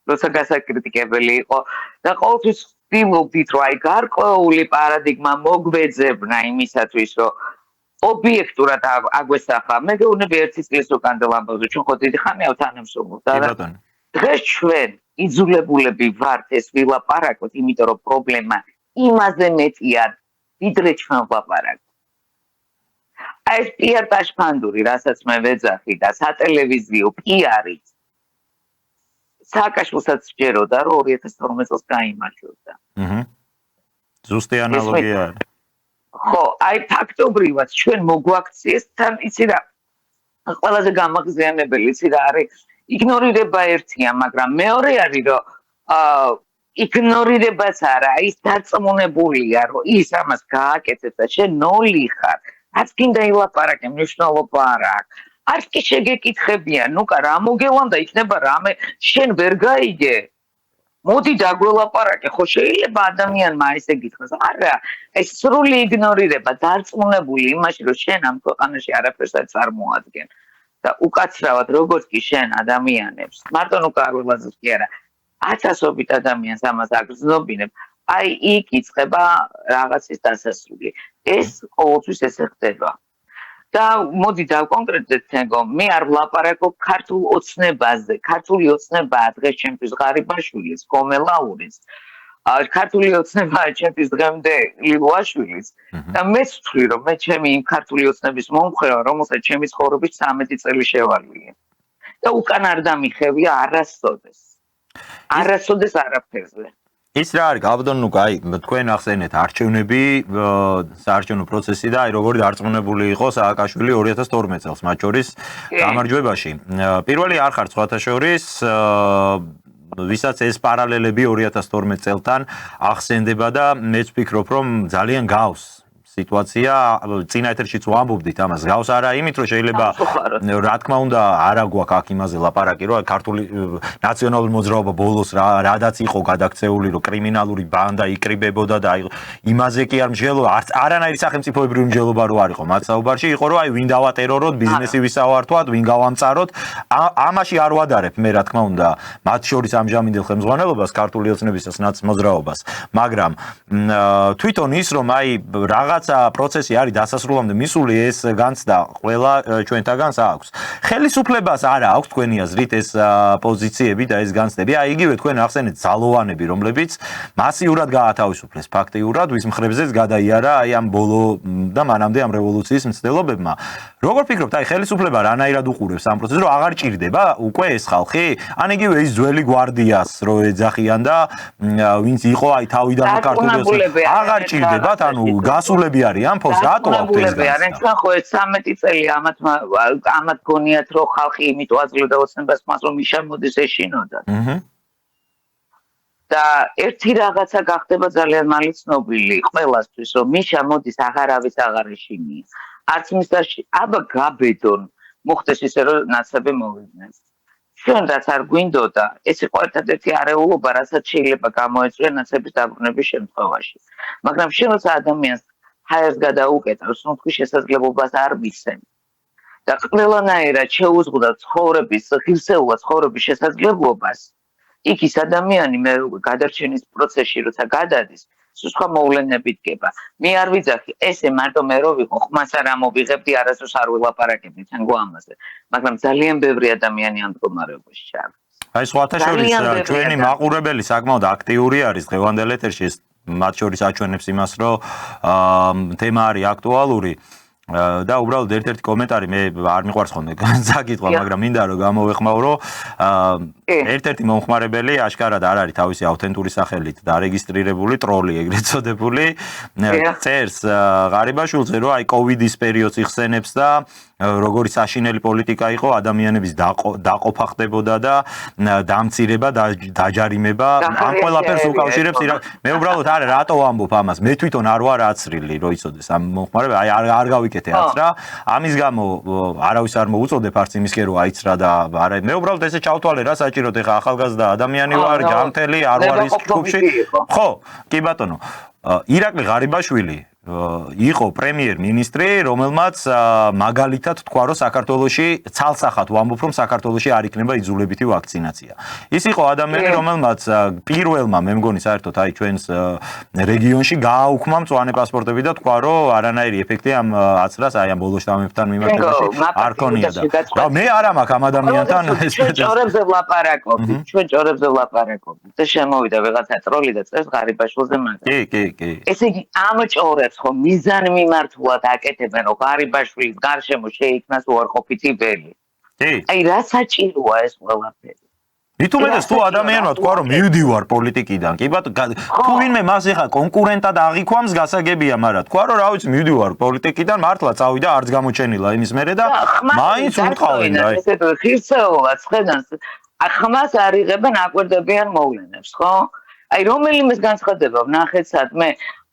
როცა გასაკრიტიკებელი იყო და ყოველთვის ვიმოვდით რომ აი გარკვეული პარადიგმა მოგვეძებნა იმისათვის რომ ობიექტურად აგვესახა მე გეუბნები 1 წლის უკან დავამბობ ჩვენ ხო დიდი ხანია თანამშრომლობთ და დღეს ჩვენ იძულებულები ვართ ეს ვილაპარაკოთ იმიტომ რომ პრობლემა იმაზე მეტია ვიდრე ჩვენ ვლაპარაკობთ აი ეს პიარ ტაშფანდური რასაც მე ვეძახი და სატელევიზიო პიარით სააკაშვილსაც ჯეროდა რომ 2012 წელს გაიმარჯვებდა. ზუსტი ანალოგია არის. ხო, აი ფაქტობრივად ჩვენ მოგვაქციეს თან იცი რა ყველაზე გამაღზიანებელი იცი რა არის იგნორირება ერთია, მაგრამ მეორე არის რომ იგნორირებაც არა, ის დარწმუნებულია რომ ის ამას გააკეთებს და შენ ნოლი ხარ. რაც კიდე ილაპარაკე მნიშვნელობა არ აქვს. არც კი შეგეკითხებიან, ნუკა რა მოგელან და იქნება რამე შენ ვერ გაიგე. მოდი დაგველაპარაკე, ხო შეიძლება ადამიანმა ესე გითხრას. არა, ეს სრული იგნორირება, დარწმუნებული იმაში, რომ შენ ამ ქვეყანაში არაფერს არ წარმოადგენ. და უკაცრავად როგორც კი შენ ადამიანებს, მარტო ნუკა ყველაზე კი არა, ათასობით ადამიანს ამას აგრძნობინებ, აი იქ იწყება რაღაცის დასასრული. ეს ყოველთვის ესე ხდება. და მოდი დავკონკრეტდეთ თენგო მე არ ვლაპარაკობ ქართულ ოცნებაზე ქართული ოცნებაა დღეს ჩემთვის ღარიბაშვილის კომელაურის ქართული ოცნებაა ჩემთვის დღემდე ლილუაშვილის და მეც ვთვლი რომ მე ჩემი იმ ქართული ოცნების მომხრეა რომელსაც ჩემი ცხოვრების 13 წელი შევალვია და უკან არ დამიხევია არასოდეს არაფერზე ის რა არის გაბდონ ნუკა აი თქვენ ახსენეთ არჩევნები საარჩევნო პროცესი და აი როგორი დარწმუნებული იყო სააკაშვილი 2012 წელს მათ შორის გამარჯვებაში პირველი არ ხარ სხვათა შორის ვისაც ეს პარალელები 2012 წელთან ახსენდება და მეც ვფიქრობ რომ ძალიან გავს სიტუაცია წინა ეთერშიც ვამბობდით ამას გავს არა იმით რომ შეიძლება რა თქმა უნდა არა გვაქვს აქ იმაზე ლაპარაკი რომ ქართული ნაციონალური მოძრაობა ბოლოს რადაც იყო გადაქცეული რომ კრიმინალური ბანდა იკრიბებოდა და იმაზე კი არ მსჯელო არანაირი სახელმწიფოებრივი მსჯელობა რო არ იყო მათ საუბარში იყო რომ აი ვინ დავატეროროთ ბიზნესი ვისავართვათ ვინ გავამწაროთ ამაში არ ვადარებ მე რა თქმა უნდა მათ შორის ამჟამინდელ ხელმძღვანელობას ქართული ოცნებისას ნაცმოძრაობას მაგრამ თვითონ ის რომ აი რაღაცა პროცესი არის დასასრულამდე მისული ეს განცდა ყველა ჩვენთაგანს აქვს ხელისუფლებას არა აქვს თქვენი აზრით ეს პოზიციები და ეს განცდები აი იგივე თქვენ ახსენეთ ძალოვანები რომლებიც მასიურად გაათავისუფლეს ფაქტიურად ვის მხრებზეც გადაიარა აი ამ ბოლო და მანამდე ამ რევოლუციის მცდელობებმა როგორ ფიქრობთ აი ხელისუფლება რანაირად უყურებს ამ პროცესს რომ აღარ ჭირდება უკვე ეს ხალხი ან იგივე ის ძველი გვარდიას რო ეძახიან და ვინც იყო აი თავიდან ქართული აღარ ჭირდებათ ანუ გასულები არიან ფოს რატო აქვს ეს არიან ჩვენ ხო 13 წელი ამათ გონიათ რომ ხალხი იმიტომ აძლევდა ოცნებას მას რომ მიშა მოდის ეშინოდა და ერთი რაღაცა გახდება ძალიან მალე ცნობილი ყველასთვის რომ მიშა მოდის აღარავის აღარ ეშინია არც მისაში აბა გაბედონ მოხდეს ისე რომ ნაცები მოვიდნენ ჩვენ რაც არ გვინდოდა ეს იყო ერთადერთი არეულობა რასაც შეიძლება გამოეწვია ნაცების დაბრუნების შემთხვევაში მაგრამ შენ როცა ადამიანს ჰაერს გადაუკეთავს ნუ შესაძლებლობას არ მისცემ და ყველანაირად შეუზღუდა ცხოვრების ღირსეულად ცხოვრების შესაძლებლობას იქ ის ადამიანი მე გადარჩენის პროცესში როცა გადადის სხვა მოვლენებით გება მე არ ვიძახი ესე მარტო მე რო ვიყო ხმას არ ამოვიღებდი არასდროს არ ვილაპარაკებდი თან გვამაზე მაგრამ ძალიან ბევრი ადამიანი ამ მდგომარეობაში ჩააგდეს აი სხვათა შორის ჩვენი მაყურებელი საკმაოდ აქტიური არის დღევანდელ ეთერში ეს მათ შორის აჩვენებს იმას რომ თემა არის აქტუალური და უბრალოდ ერთ-ერთი კომენტარი მე არ მიყვარს ხოლმე საკითხვა მაგრამ მინდა რომ გამოვეხმაურო ერთ-ერთი მომხმარებელი აშკარად არ არის თავისი ავთენტური სახელით დარეგისტრირებული ტროლი ეგრეთ წოდებული წერს ღარიბაშვილზე რომ აი კოვიდის პერიოდს იხსენებს და როგორი საშინელი პოლიტიკა იყო ადამიანების დაყოფა ხდებოდა და დამცირება დაჯარიმება ამ ყველაფერს უკავშირებს მე უბრალოდ არა რატო ვამბობ ამას მე თვითონ არ ვარ აცრილი რო იცოდეს ამ მომხმარებელს აი არ გავიკეთე აცრა ამის გამო არავის არ მოუწოდებ არც იმისკენ რომ აიცრა და არა მე უბრალოდ ესე ჩავთვალე რა საჭიროდ ეხა ახალგაზრდა ადამიანი ვარ ჯანმრთელი არ ვარ ის ჯგუფში ხო კი ბატონო ირაკლი ღარიბაშვილი იყო პრემიერ-მინისტრი, რომელმაც მაგალითად თქვა, რომ საქართველოში ცალსახად ვამბობ, რომ საქართველოში არ იქნება იძულებითი ვაქცინაცია. ის იყო ადამიანი, რომელმაც პირველმა, მე მგონი საერთოდ აი ჩვენს რეგიონში გააუქმა მწვანე პასპორტები და თქვა, რომ არანაირი ეფექტი ამ აცრას აი ამ ბოლო შტამებთან მიმართებაში არ ქონია და მე არა მაქვს ამ ადამიანთან ჩვენ ჭორებზე ვლაპარაკობთ, და შემოვიდა ვიღაცა ტროლი და წერს ღარიბაშვილზე მაგას. კი. ესე იგი ამ ჭორებს ხო მიზან მიმართულად აკეთებენ რომ ღარიბაშვილის გარშემო შეიქმნას უარყოფითი ველი. აი რა საჭიროა ეს ყველაფერი? მით უმეტეს თუ ადამიანმა თქვა რომ მივდივარ პოლიტიკიდან, კი ბატონო, თუ ვინმე მას ეხა კონკურენტად აღიქვამს გასაგებია, მაგრამ თქვა რომ რა ვიცი მივდივარ პოლიტიკიდან, მართლა წავიდა არც გამოჩენილა იმის მერე და მაინც უტყავენ და ესე ღირსეულად ხედავს ხმას არ იღებენ აკვირდებიან მოვლენებს, ხო? აი რომელიმეს განცხადება ვნახეთ სადმე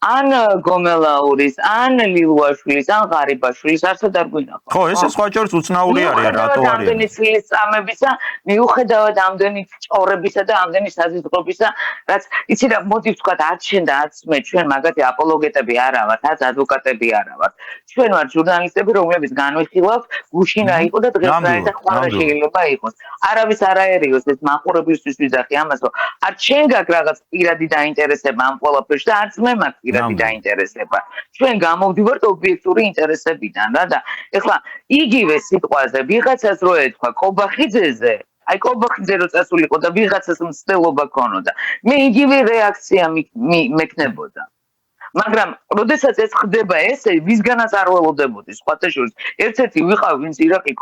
ან გომელაურის, ან ლილუაშვილის, ან ღარიბაშვილის არცად არ გვინახავს. ხო, ესე სხვა ჯერს უცნაური არიან, რატო არიან? ამდენი ცილის წამებისა, მიუხედავად ამდენი ჭორებისა და ამდენი საზღვრებისა, რაც იცი რა, მოდი ვთქვათ, არც შენ და არც მე, ჩვენ მაგათი აპოლოგეტები არა ვართ, არც ადვოკატები არა ვართ. ჩვენ ვართ ჟურნალისტები, რომლებიც განვიხილავთ, გუშინ რა იყო და დღეს რა და ხვალ შეიძლება იყოს. არავის არ აერიოს ეს მაყურებლისთვის ვიძახი ამას, რომ არც შენ გაქვს რაღაც პირადი დაინტერესება ამ ყველაფერში და არც მე მაქვს პირადი დაინტერესება. ჩვენ გამოვდივართ ობიექტური ინტერესებიდან რა და ეხლა იგივე სიტყვაზე ვიღაცას რო ეთქვა კობახიძეზე აი კობახიძე რო წასულიყო და ვიღაცას მცდელობა ქონოდა მე იგივე რეაქცია მექნებოდა მაგრამ როდესაც ეს ხდება ესე ვისგანაც არ ველოდებოდი სხვათა შორის ერთ-ერთი ვიყავ ვინც ირაკლი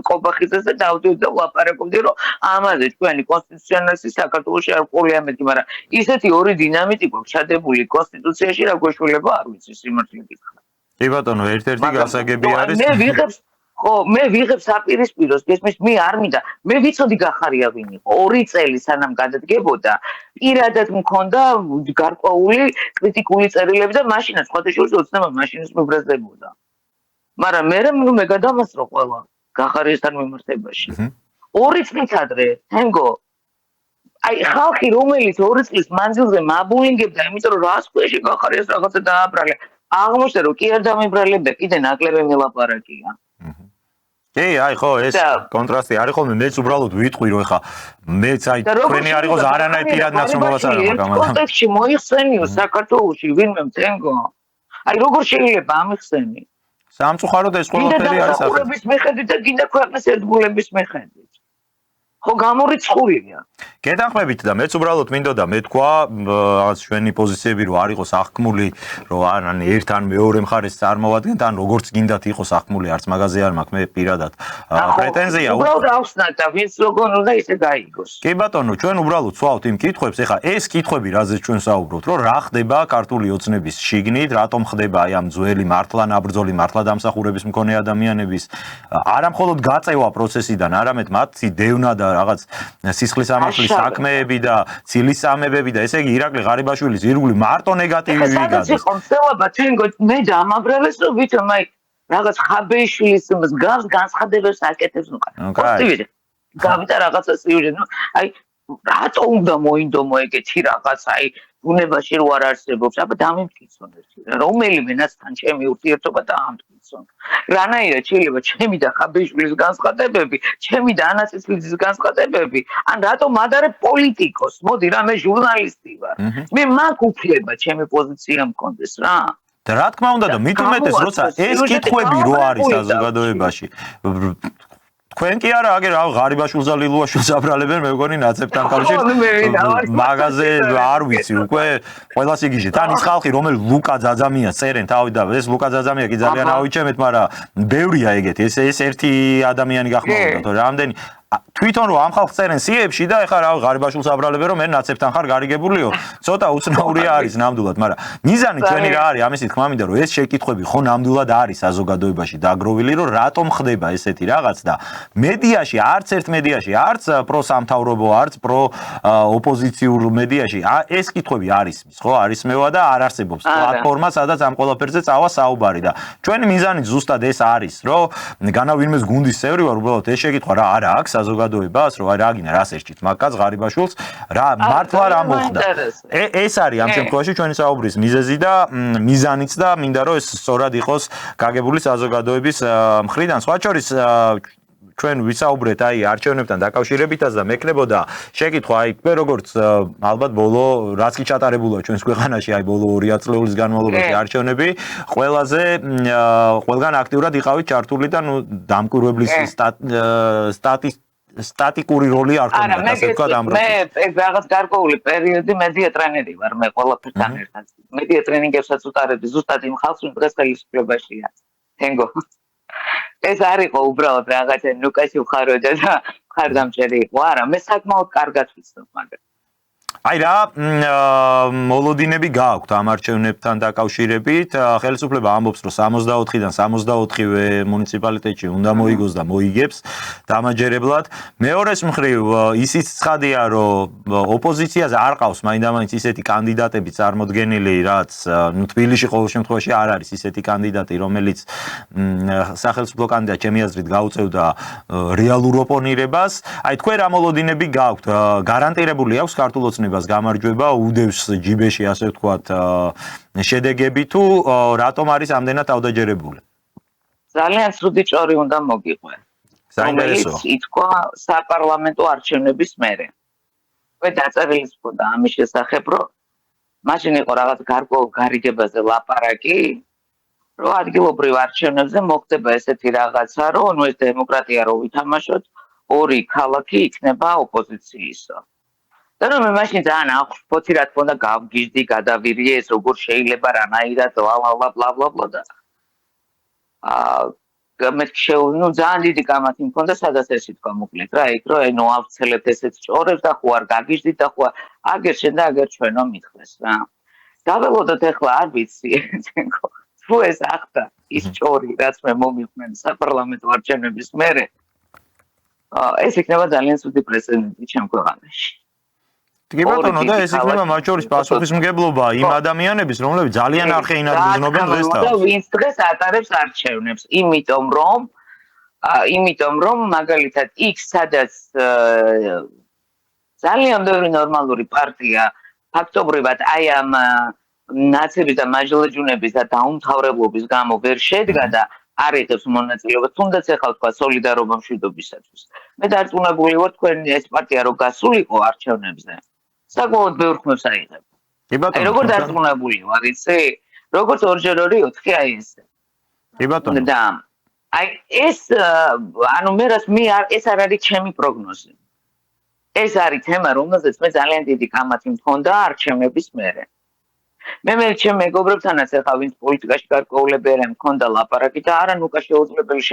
კობახიძეზე დავდივდი და ვლაპარაკობდი რომ ამაზე ჩვენი კონსტიტუციონალისტი საქართველოში არ ყოლია მეთქი მაგრამ ისეთი ორი დინამიტი გვაქვს ჩადებული კონსტიტუციაში რა გვეშველება არ ვიცი სიმართლე გითხრა კი ბატონო ერთ-ერთი გასაგები არის მე ვიღებს ხო, მე ვიღებ საპირისპიროს, გესმის, მე არ მინდა. მე ვიცოდი გახარია ვინ იყო. 2 წელი სანამ გადადგებოდა, პირადად მქონდა გარკვეული კრიტიკული წერილები და მაშინაც სხვადასხვა ოცნება მაშინაც მიბრაზდებოდა. მაგრამ მე გადამასწრო ყველა გახარიასთან მიმართებაში. 2 წლით ადრე, თენგო აი ხალხი რომელიც 2 წლის მანძილზე მაბულინგებდა, იმიტომ რომ რას ქვეში გახარიას რაღაცა დააბრალე. აღმოჩნდა რომ კი არ დამიბრალებდა, კიდე ნაკლები მელაპარაკია. კი, აი ხო, ეს კონტრასტი არის ხოლმე, მეც უბრალოდ ვიტყვი რომ ეხა მეც აი თქვენი არ იყოს არანაირ პირად ნაცნობობას არ მაქვს ამ კონტექსტში მოიხსენიო საქართველოში ვინმე თენგო. აი როგორ შეიძლება ამიხსენი? სამწუხაროდ ეს ყველაფერი არის ახლა. გინდა მიხედვით და გინდა ქვეყნის ერთგულების მიხედვით. ხო გამორიცხულია. გეთანხმებით და მეც უბრალოდ მინდოდა მეთქვა რაღაც ჩვენი პოზიციები რომ არ იყოს აღქმული, რომ ან ერთ ან მეორე მხარეს წარმოვადგენთ, ან როგორც გინდათ იყოს აღქმული, არც მაგაზე არ მაქვს მე პირადად პრეტენზია. უბრალოდ ავხსნათ და ვინც როგორ უნდა ისე გაიგოს. კი ბატონო, ჩვენ უბრალოდ ვსვავთ იმ კითხვებს, ეხა ეს კითხვები, რაზეც ჩვენ საუბრობთ, რომ რა ხდება ქართული ოცნების შიგნით, რატომ ხდება აი ამ ძველი მართლა ნაბრძოლი, მართლა დამსახურების მქონე ადამიანების არა მხოლოდ გაწევა პროცესიდან, არამედ მათი დევნა და რაღაც სისხლის ამახლის საქმეები და ცილისამებები და ესე იგი ირაკლი ღარიბაშვილის ირგვლივ მარტო ნეგატივი ვიგადეს. სადაც იყო მცდელობა, თენგო მე დამაბრალეს რომ ვითომ აი რაღაც ხაბეიშვილის მსგავს განცხადებებს აკეთებს ნუ პოზიტივი. გავიდა რაღაცა სიუჟეტი, ნუ აი რატო უნდა მოინდომო ეგეთი რაღაც აი ბუნებაში რო არ არსებობს, აბა დამემტკიცონ ერთი რა, რომელიმენაცთან ჩემი ურთიერთობა დაამტკიცონ. რანაირად შეიძლება ჩემი და ხაბეიშვილის განცხადებები, ჩემი და ანაწისლიძის განცხადებები, ან რატომ ადარე პოლიტიკოს, მოდი რა მე ჟურნალისტი ვარ. მე მაქვს უფლება ჩემი პოზიცია მქონდეს რა. და რა თქმა უნდა და მით უმეტეს როცა ეს კითხვები რო არის საზოგადოებაში თქვენ კი არა აგერ ღარიბაშვილს და ლილუაშვილს აბრალებენ მე მგონი ნაცებთან კავშირს მაგაზე არ ვიცი უკვე ყველას იგიჟეთ ან ის ხალხი რომელიც ლუკა ძაძამია წერენ თავი და ეს ლუკა ძაძამია კი ძალიან ავიჩემეთ მაგრამ ბევრია ეგეთი ეს ერთი ადამიანი გახმოვდა თორე რამდენი თვითონ რომ ამ ხალხს წერენ სიებში და ეხლა რა ღარიბაშვილს აბრალებენ რომ მე ნაცებთან ხარ გარიგებულიო ცოტა უცნაურია არის ნამდვილად მაგრამ მიზანი ჩვენი რა არის ამის თქმა მინდა რომ ეს შეკითხვები ხო ნამდვილად არის საზოგადოებაში დაგროვილი რომ რატომ ხდება ესეთი რაღაც და მედიაში არც ერთ მედიაში არც პროსამთავრობო არც პრო ოპოზიციურ მედიაში ეს კითხვები არის ხო არის მევა და არ არსებობს პლატფორმა სადაც ამ ყველაფერზე წავა საუბარი და ჩვენი მიზანი ზუსტად ეს არის რომ განა ვინმეს გუნდის წევრი ვარ უბრალოდ ეს შეკითხვა რა არა აქვს საზოგადოებას რომ რა გინდა რას ერჩით მაგას ღარიბაშვილს რა მართლა რა მოხდა ეს არის ამ შემთხვევაში ჩვენი საუბრის მიზეზი და მიზანიც და მინდა რომ ეს სწორად იყოს გაგებული საზოგადოების მხრიდან სხვა შორის ჩვენ ვისაუბრეთ აი არჩევნებთან დაკავშირებითაც და მექნებოდა შეკითხვა აი მე როგორც ალბათ ბოლო რაც კი ჩატარებულა ჩვენს ქვეყანაში აი ბოლო 2 ათწლეულის განმავლობაში არჩევნები ყველგან აქტიურად იყავით ჩართული და ნუ დამკვირვებლის სტატიკური როლი არ ქონდა ასე ვთქვათ ამ პროცესში. მე რაღაც გარკვეული პერიოდი მედია ტრენერი ვარ მე ყველაფერთან ერთად. მედია ტრენინგებსაც უტარებდი ზუსტად იმ ხალხს ვინც დღეს ხელისუფლებაშია. თენგო. ეს არ იყო უბრალოდ რაღაცა ნუკაში ვხაროდა და ხარდამჭერი იყო. არა, მე საკმაოდ კარგად ვიცნობ მაგრამ. აი რა მოლოდინები გააქვთ ამ არჩევნებთან დაკავშირებით ხელისუფლება ამბობს რომ 64-დან 64-ვე მუნიციპალიტეტში უნდა მოიგოს და მოიგებს დამაჯერებლად მეორეს მხრივ ისიც ცხადია რომ ოპოზიციაზე არ ყავს მაინდამაინც ისეთი კანდიდატები წარმოდგენილი რაც ნუ თბილისში ყოველ შემთხვევაში არ არის ისეთი კანდიდატი რომელიც სახელმწიფო კანდიდატ ჩემი აზრით გაუწევდა რეალურ ოპონირებას აი თქვენ რა მოლოდინები გააქვთ გარანტირებული აქვს ქართულ ოცნებას გამარჯვება უდევს ჯიბეში ასე ვთქვათ შედეგები თუ რატომ არის ამდენად თავდაჯერებული ძალიან ცუდი ჭორი უნდა მოგიყვე საინტერესო ითქვა საპარლამენტო არჩევნების მერე მე დაწერილი მქონდა ამის შესახებ რომ მაშინ იყო რაღაც გარკვეულ გარიგებაზე ლაპარაკი რომ ადგილობრივ არჩევნებზე მოხდება ესეთი რაღაცა რომ ნუ ეს დემოკრატია რო ვითამაშოთ ორი ქალაქი იქნება ოპოზიციისა და მე მაშინ ძალიან აღფოთი რა თქონდა გავგიჟდი გადავირიე ეს როგორ შეიძლება რანაირად ბლა და მე ნუ ძალიან დიდი კამათი მქონდა სადაც ესე თქვა მოკლედ რა იქ რომ ნუ ავცელებთ ესეთ ჭორებს და ხო არ გაგიჟდით და ხო აგერ შენ და აგერ ჩვენო მითხეს რა დაველოდოთ ახლა არ ვიცი თუ ეს ახდა ის ჭორი, რაც მე მომიყვნენ საპარლამენტო არჩევნების მერე, ეს იქნება ძალიან ცუდი პრეცედენტი ჩემ ქვეყანაში. კი ბატონო, და ეს იქნება მათ შორის პასუხისმგებლობა იმ ადამიანების, რომლებიც ძალიან არ ხეინარგზნობენ დღეს თავს. და ვინც დღეს ატარებს არჩევნებს, იმიტომ რომ მაგალითად იქ სადაც ძალიან ბევრი ნორმალური პარტია ფაქტობრივად აი ამ ნაცების და მაჟლეჯუნების და დაუმთავრებლობის გამო ვერ შედგა და არ იღებს მონაწილეობას, თუნდაც ახლა თქვა სოლიდარობა მშვიდობისათვის. მე დარწმუნებული ვარ, თქვენ ეს პარტია რო გასულიყო არჩევნებზე, საკმაოდ ბევრ ხმებს აიღებ. აი როგორ დარწმუნებული ვარ, იცი? როგორც 2x2 4 აი ესე. კი ბატონო. და აი ეს ანუ მე ეს არ არის ჩემი პროგნოზი. ეს არის თემა, რომელზეც მე ძალიან დიდი კამათი მქონდა არჩევნების მერე. მე ჩემ მეგობრებთანაც ახლა ვინც პოლიტიკაში გარკვეულები არიან მქონდა ლაპარაკი და არა ნუკა შეუძლებელი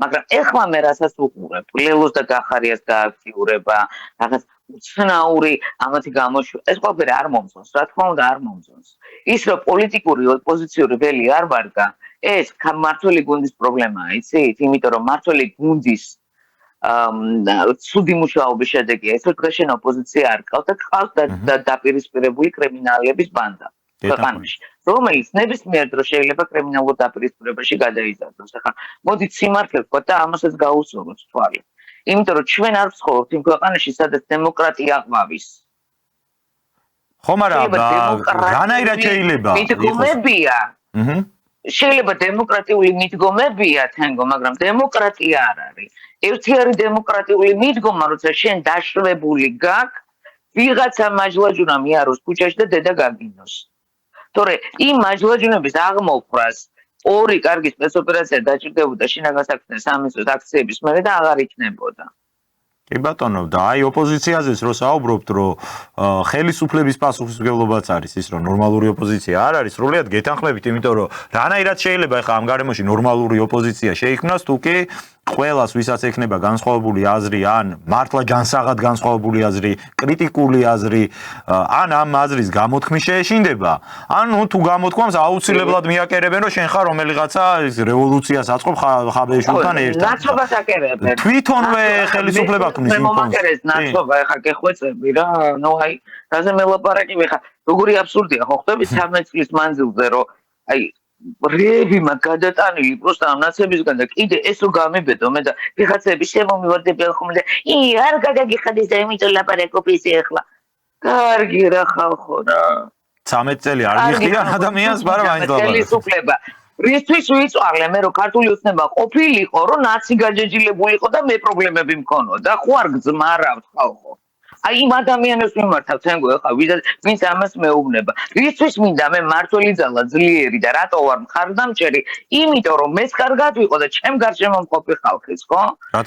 მაგრამ ეხლა მე რასაც უყურებ, ლელოს და გახარიას გააქტიურება, რაღაც უცნაური ამათი გამოშვება, ეს ყველაფერი არ მომწონს, რა თქმა უნდა არ მომწონს. ის რომ პოლიტიკური ოპოზიციური ველი არ ვარგა, ეს მმართველი გუნდის პრობლემაა, იცით? იმიტომ რომ მმართველი გუნდის ცუდი მუშაობის შედეგია, ეს რომ დღეს შენ ოპოზიცია არ გყავთ და გყავთ დაპირისპირებული კრიმინალების ბანდა. ქვეყანაში, რომელიც ნებისმიერ დროს შეიძლება კრიმინალურ დაპირისპირებაში გადაიზარდოს. ახლა მოდით სიმართლე ვთქვათ და ამასაც გაუსწოროთ თვალი. იმიტომ რომ ჩვენ არ ვცხოვრობთ იმ ქვეყანაში, სადაც დემოკრატია ყვავის. ხო, მაგრამ რანაირად შეიძლება? მიდგომებია. შეიძლება დემოკრატიული მიდგომებია თენგო, მაგრამ დემოკრატია არ არის. ერთი არის დემოკრატიული მიდგომა, როცა შენ დაშვებული გაქვს, ვიღაცა მაჟლაჯუნა მიაროს ქუჩაში და დედა გაგინოს. თორე იმ მაჟლაჯუნების აღმოფხვრას ორი კარგი სპეცოპერაცია დაჭირდებოდა შინაგან საქმეთა სამინისტროს აქციების მერე და აღარ იქნებოდა. კი ბატონო, და აი ოპოზიციაზეც რო საუბრობთ, რომ ხელისუფლების პასუხისმგებლობაც არის ის, რომ ნორმალური ოპოზიცია არ არის, სრულიად გეთანხმებით, იმიტომ რომ რანაირად შეიძლება ახლა ამ გარემოში ნორმალური ოპოზიცია შეიქმნას, თუ კი ყველას ვისაც ექნება განსხვავებული აზრი, ან მართლა ჯანსაღად განსხვავებული აზრი, კრიტიკული აზრი, ან ამ აზრის გამოთქმის შეეშინდება, ან თუ გამოთქვამს აუცილებლად მიაკერებენ, რომ შენ ხარ რომელიღაცა რევოლუციას აწყობ ხაბეშულთან ერთად. ნაცობას აკერებენ. თვითონვე ხელისუფლება ქმნის იმ ფონს. მომაკერეს ნაცობა, ეხა გეხვეწები რა, ნუ აი, რაზე მელაპარაკი ხა, როგორი აბსურდია, ხო ხტები 13 წლის მანძილზე, რომ აი რები მაგ გადატანილი პროსტა ამ ნაცებისგან და კიდე ეს რო გამიბედო მე და ვიღაცები შემომივარდებიან ხოლმე და არ გადაგიხადეს და იმიტომ ლაპარაკობ ისე ახლა კარგი რა ხალხო რა 13 წელი არ მიხდიან ადამიანს მაგრამ აინც ხელისუფლება რისთვის ვიწვალე მე რომ ქართული ოცნება ყოფილიყო რომ ნაცი გაჯეჯილებულიყო და მე პრობლემები მქონოდა ხო არ გძმარავთ ხალხო აი იმ ადამიანებს მიმართავ თენგო ახლა ვინც ამას მეუბნება რისთვის მინდა მე მართველი ძალა ძლიერი და რატო ვარ მხარდამჭერი იმიტომ რომ მეც კარგად ვიყო და ჩემ გარშემო მყოფი ხალხის ხო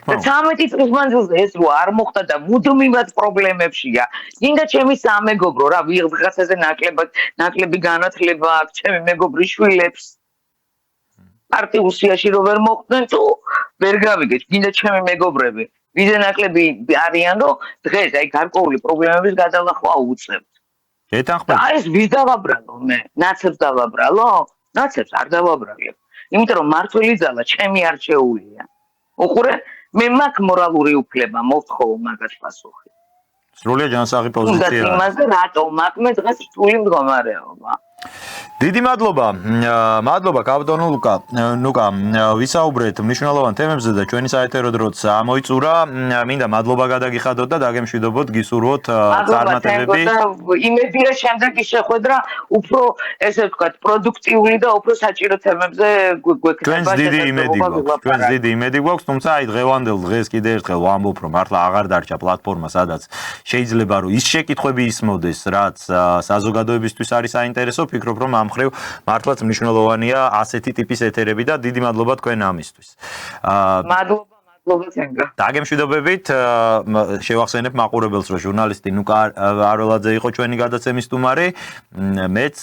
და 13 წლის მანძილზე ეს რო არ მოხდა და მუდმივად პრობლემებშია გინდა ჩემი სამეგობრო რა ვიღაცაზე ნაკლები განათლება აქვს ჩემი მეგობრის შვილებს პარტიულ სიაში რო ვერ მოხდნენ თუ ვერ გავიგეთ გინდა ჩემი მეგობრები ვიზე ნაკლები არიან რომ დღეს აი გარკვეული პრობლემების გადალახვა უწევთ. გეთანხმებით. აი ეს ვის დავაბრალო მე? ნაცებს დავაბრალო? ნაცებს არ დავაბრალებ. იმიტომ რომ მართველი ძალა ჩემი არჩეულია. უყურე მე მაქვს მორალური უფლება მოვთხოვო მაგას პასუხი. სრულიად ჯანსაღი პოზიცია. და იმაზე რატო მაქვს მე დღეს რთული მდგომარეობა. დიდი მადლობა კაპიტან ნუკა ვისაუბრეთ მნიშვნელოვან თემებზე და ჩვენი საეთერო დროც ამოიწურა მინდა მადლობა გადაგიხადოთ და დაგემშვიდობოთ გისურვოთ წარმატებები იმედია შემდეგი შეხვედრა უფრო ესე ვთქვათ პროდუქტიული და უფრო საჭირო თემებზე გვექნება ჩვენს დიდი იმედი გვაქვს თუმცა აი დღევანდელ დღეს კიდე ერთხელ ვამბობ რომ მართლა აღარ დარჩა პლატფორმა სადაც შეიძლება რომ ის შეკითხვები ისმოდეს რაც საზოგადოებისთვის არის საინტერესო ვფიქრობ რომ ამ მხრივ მართლაც მნიშვნელოვანია ასეთი ტიპის ეთერები და დიდი მადლობა თქვენ ამისთვის. მადლობა თენგო. დაგემშვიდობებით, შევახსენებ მაყურებელს რომ ჟურნალისტი ნუკა არველაძე იყო ჩვენი გადაცემის სტუმარი. მეც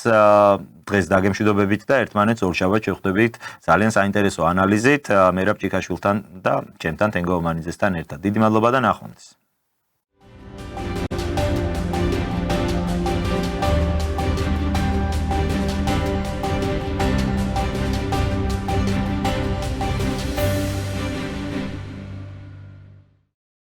დღეს დაგემშვიდობებით და ერთმანეთს ორშაბათს შევხვდებით ძალიან საინტერესო ანალიზით მერაბ ჭიქაშვილთან და ჩემთან თენგო ომანიძესთან ერთად. დიდი მადლობა და ნახვამდის.